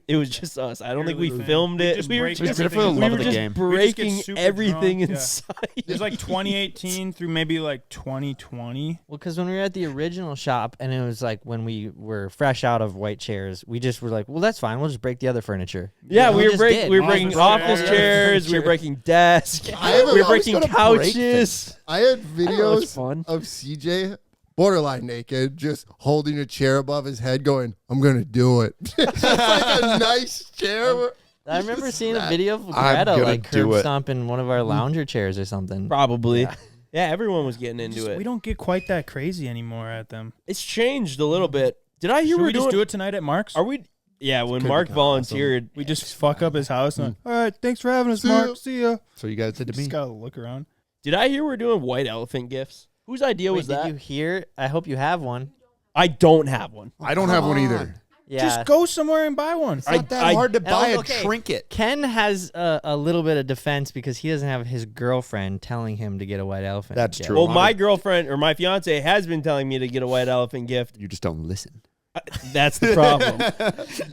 it was just us. I don't think we Barely filmed it. just We were break just, everything. for the we love were of the just game. We just get breaking super everything drunk, in yeah. sight. It was like 2018 through maybe like 2020. Well, because when we were at the original shop, and it was like when we were fresh out of white chairs, we just were like, well, that's fine. We'll just break the other furniture. Yeah, And we were just breaking. did. We were breaking office chairs. chairs. We were breaking desks. I We were was breaking gonna break couches. I had know, it's videos fun. of CJ borderline naked, just holding a chair above his head, going, "I'm gonna do it." It's like a nice chair. I remember seeing a video of I'm Greta gonna like do curb it. stomping one of our lounger chairs or something. Probably. Yeah, everyone was getting into it. We don't get quite that crazy anymore at them. It's changed a little bit. Did I hear Should we're we just doing? do it tonight at Mark's? Are we? Yeah, when Could Mark be volunteered, We just fuck up his house. And all right, thanks for having us, Mark. See ya. So you guys did to me. Just gotta look around. did I hear we're doing white elephant gifts? Whose idea Wait, was did that? you hear? I hope you have one. I don't have one. I don't have one either. Yeah. Just go somewhere and buy one. It's not that hard to buy a okay. trinket. Ken has a little bit of defense because he doesn't have his girlfriend telling him to get a white elephant. That's gift. true. Well, my girlfriend or my fiance has been telling me to get a white elephant gift. You just don't listen. That's the problem.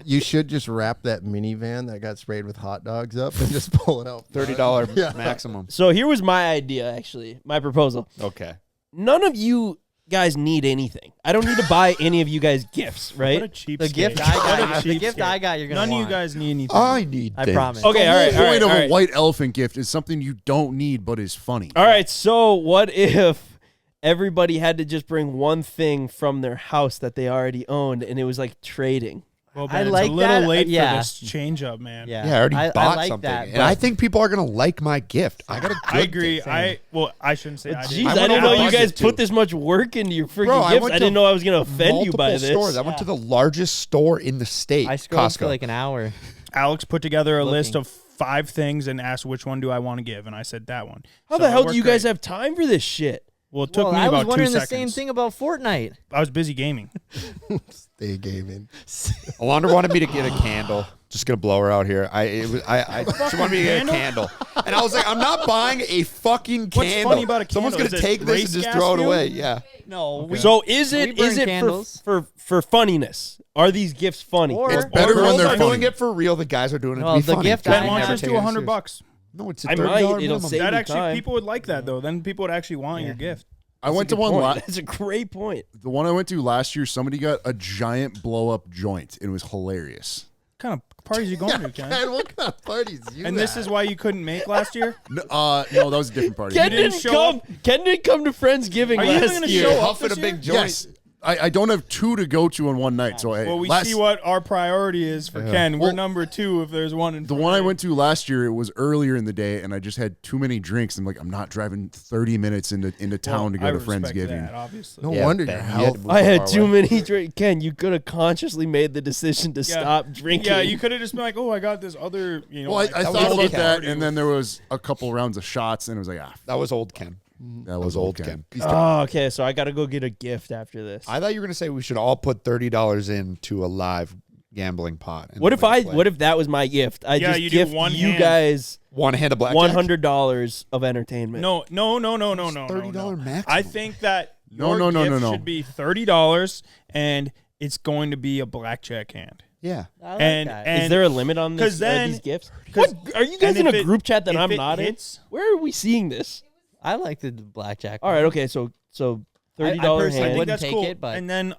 You should just wrap that minivan that got sprayed with hot dogs up and just pull it out. $30 Yeah. maximum. So here was my idea, actually, my proposal. Okay. None of you guys need anything. I don't need to buy any of you guys gifts, What a right? cheap The gift I got, the gift I got, you're gonna None of you want. guys need anything. I need I things. promise. Okay, The all right, whole all right, point of all a right. white elephant gift is something you don't need but is funny. All right, so what if everybody had to just bring one thing from their house that they already owned, and it was like trading? Well, I Ben, like it's a little that. late Yeah. for this change up, man. Yeah, Yeah, I already bought like something. that, and but I think people are going to like my gift. I got a good I agree. thing. I shouldn't say I did. Jeez, I I, went didn't know over you guys budget, put too. this much work into your freaking Bro, I gifts. went I to didn't know I was going to offend you by Multiple this. stores. I went to the largest store in the state, I scrolled Costco. for like an hour. Alex put together a list Looking. of 5 things and asked which one do I want to give, and I said that one. How So the it hell do worked you guys great. have time for this shit? Well, it took Well, me I was about 2 wondering the seconds. same thing about Fortnite. I was busy gaming. Stay gaming. Alondra wanted me to get a candle. Just gonna blow her out here. She wanted me to get a candle, and I was like, I'm not buying a fucking What's candle. funny about a Someone's candle? gonna Is it take this and race just gas throw it fuel? away. Yeah. No, So is We it burn candles. for funniness? Are these gifts funny? Or- It's better when Girls they're are funny. doing it for real. The guys are doing it Well, to be the funny. gift Ben, I why don't never you just do take it $100? serious. No, it's a I $30 might. It'll minimum. save That me actually, time. people would like that though. Then people would actually want your gift. I went to Good one point. That's a great point. the one I went to last year, somebody got a giant blow up joint. It was hilarious. What kind of parties you going to, Ken? Man, what kind of parties you And this at? is why you couldn't make last year? No, that was a different party. Ken didn't didn't show come. Ken didn't come to Friendsgiving Are you even last gonna year. show up Huffing this a big year? joint. Yes. I don't have 2 to go to in one night. So Well, we last, see what our priority is for Ken. We're number 2 if there's one in the one I went to last year, it was earlier in the day, and I just had too many drinks. I'm like, I'm not driving 30 minutes into town to go to Friendsgiving. That, obviously. No Yeah, wonder Ben, your you had to health. move I had far too away. many drinks. Ken, you could have consciously made the decision to stop drinking. Yeah, you could have just been like, "Oh, I got this other, Well, like, I That thought was about old that, Ken. and then there was a couple rounds of shots, and it was like, That was old Ken. that was old old Ken. Ken. Oh, okay. So I got to go get a gift after this. I thought you were gonna say we should all put $30 into a live gambling pot. and What if then I? play. What if that was my gift? I Yeah, just you do gift one you hand. guys one hand of blackjack? $100 of entertainment. No. $30 maximum. I think that No, your no, gift no. should be $30, and it's going to be a blackjack hand. Yeah. I like And that. and Is there a limit on 'cause this, then- these gifts? 'cause- What are you guys and in if a it- group chat that if I'm it not hits- in? Where are we seeing this? I like the blackjack. All right, okay, so $30 personally I hand. think wouldn't that's take cool. it, but- And then,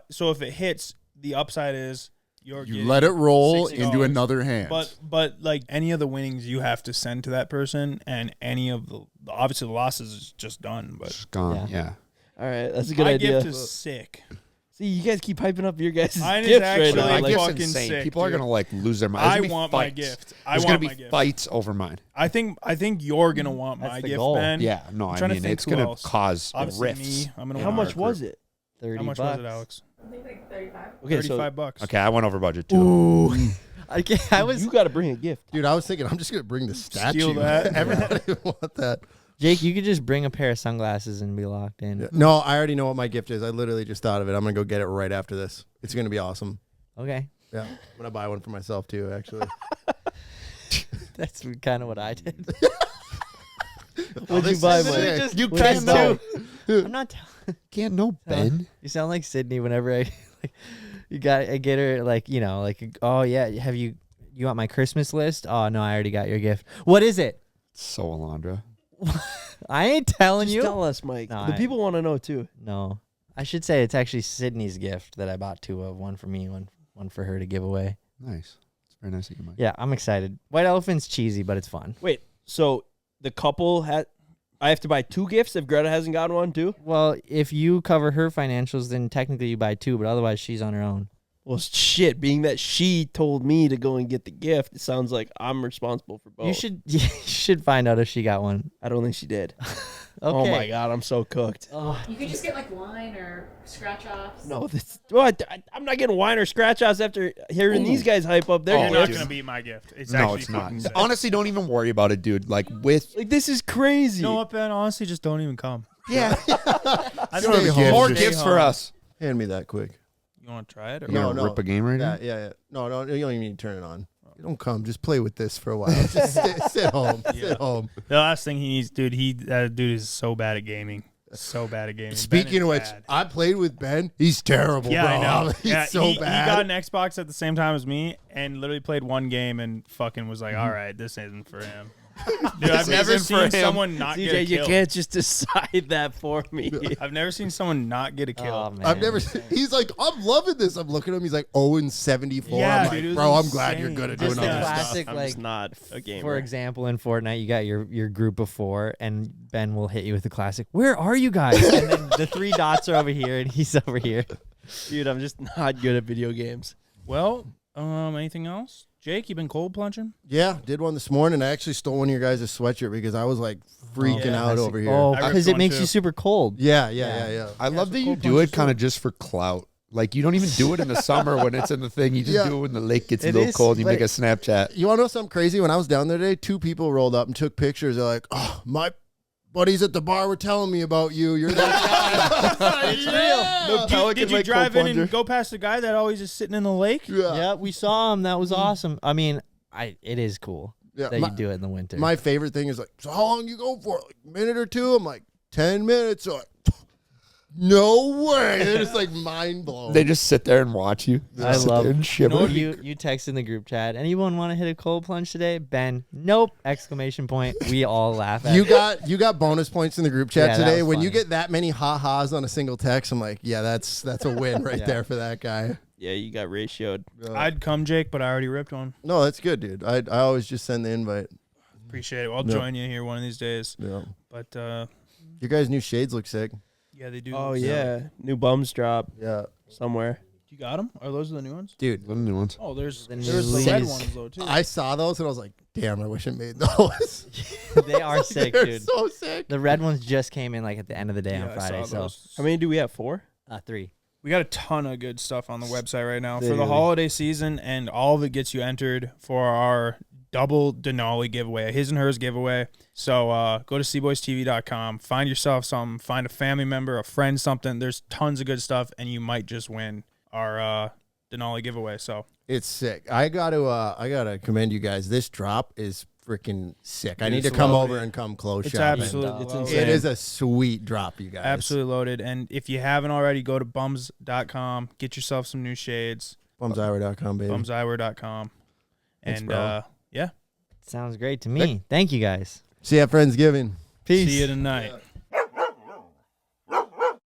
so if it hits, the upside is you're You getting let it roll $60. into another hand. But like any of the winnings you have to send to that person, and any of the obviously the losses is just done. But It's gone. Yeah. All right, that's a good my idea. gift is sick. See, you guys keep hyping up your guys' Mine is gifts right actually now. My like gift's fucking insane. sick, People are dude. gonna like lose their mind. There's I gonna be want my fights. gift. There's gonna be fights over mine. I think you're gonna want That's my the gift, goal. Ben. Yeah. No, I'm I trying to mean think it's who gonna else. cause Obviously rifts. me. I'm gonna How want much our was group. it? 30 How much bucks. was it, Alex? I think like 35. Okay, so $35. Okay, I went over budget too. I was you got to bring a gift. Dude, I was thinking I'm just gonna bring the statue. Steal that. Everybody would want that. Jake. You could just bring a pair of sunglasses and be locked in. No, I already know what my gift is. I literally just thought of it. I'm gonna go get it right after this. It's gonna be awesome. Okay, Yeah, I'm gonna buy one for myself too. Actually, that's kind of what I did. What'd you buy, sick. Mike? You What'd can't buy? know. I'm not. Can't know, Ben. You sound like Sydney whenever I get her like oh yeah, you want my Christmas list? Oh no, I already got your gift. What is it? So Alondra. I ain't telling Just you. tell us, Mike. No, The I- people want to know too. No, I should say it's actually Sydney's gift that I bought two of. One for me, one for her to give away. Nice. It's very nice of you, Mike. Yeah, I'm excited. White Elephant's cheesy, but it's fun. Wait, so the couple had. I have to buy 2 gifts if Greta hasn't gotten one too? Well, if you cover her financials, then technically you buy 2, but otherwise she's on her own. Well, shit, being that she told me to go and get the gift, it sounds like I'm responsible for both. You should find out if she got one. I don't think she did. Okay. Oh my God, I'm so cooked. You could just get like wine or scratch offs. No, I'm not getting wine or scratch offs after hearing these guys hype up their You're not gifts. gonna beat my gift. It's No, actually it's not. fucking sick. Honestly, don't even worry about it, dude. Like with Like, this is crazy. You know what, Ben? Honestly, just don't even come. yeah, I don't have a gift. more Just gifts for us. Hand me that quick. You want to try it? Or You gonna No. rip a game right now? Yeah. No, you don't even need to turn it on. You don't come. Just play with this for a while. Just sit home. Sit home. The last thing he needs, dude. That dude is so bad at gaming. So bad at gaming. Ben Speaking is of which, bad. I played with Ben. He's terrible, Yeah, bro. I know. He's Yeah, so he bad. got an Xbox at the same time as me, and literally played one game and fucking was Mm-hmm. like, "All right, this isn't for him." Dude, I've never isn't for seen him. someone not get a CJ, you kill. can't just decide that for me. I've never seen someone not get a kill. Oh, man. I've never. He's like, I'm loving this. I'm looking at him. He's like 0-74. Yeah, I'm like, dude, it was bro, I'm glad you're insane. good at Just doing the all this stuff. classic, I'm like, just not a gamer. for example, in Fortnite, you got your group of 4, and Ben will hit you with the classic, "Where are you guys?" And then the 3 dots are over here, and he's over here. Dude, I'm just not good at video games. Well, anything else? Jake, you been cold plunging? Yeah, did one this morning. I actually stole one of your guys' sweatshirt because I was like freaking yeah. out over here. Oh, I ripped because it one makes too. you super cold. Yeah. I love so that you cold do punch it kind of just for clout. Like you don't even do it in the summer when it's in the thing. You just Yeah. do it when the lake gets a It little is, cold. And you make like- a Snapchat. You want to know something crazy? When I was down there today, 2 people rolled up and took pictures. They're like, "Oh, my buddies at the bar were telling me about you. You're that guy." It's real. Did you drive in and go past the guy that always is sitting in the lake? Yeah, we saw him. That was awesome. I mean, it is cool that my, you do it in the winter. my favorite thing is like, so how long you go for? Like a minute or 2? I'm like, 10 minutes. So like, no way. They're just like mind blown. They just sit there and watch you. I Sit love- there and shiver. you text in the group chat. Anyone want to hit a cold plunge today? Ben, nope! Exclamation point. We all laugh at You it. got bonus points in the group chat Yeah, that today. was When you funny. get that many ha-has on a single text, I'm like, yeah, that's a win right Yeah. there for that guy. Yeah, you got ratioed. I'd come, Jake, but I already ripped one. No, that's good, dude. I always just send the invite. Appreciate it. I'll Yeah. join you here one of these days. Yeah. But Your guys' new shades look sick. yeah, they do. Oh, look yeah. sick. New bums drop Yeah. somewhere. You got them? Are those the new ones? Dude, What are the new ones? Oh, there's The the red new- ones though too. I saw those and I was like, damn, I wish I made those. They are sick, They're dude. so sick. The red ones just came in like at the end of the day Yeah, on I Friday. saw So those. How many do we have? 4? 3. We got a ton of good stuff on the website right now for the Literally. holiday season, and all of it gets you entered for our double Denali giveaway, his and hers giveaway. So go to CboysTV.com, find yourself something, find a family member, a friend, something. There's tons of good stuff, and you might just win our Denali giveaway. So It's sick. I gotta commend you guys. This drop is freaking sick. I need to It's come loaded. over and come close it's shopping. absolutely It's loaded. insane. It is a sweet drop, you guys. Absolutely loaded. And if you haven't already, go to bums.com, get yourself some new shades, Bumseyewear.com, baby. bumseyewear.com. Thanks, And bro. yeah, Sounds great to me. Thank you guys. See you at Friendsgiving. Peace. see you tonight.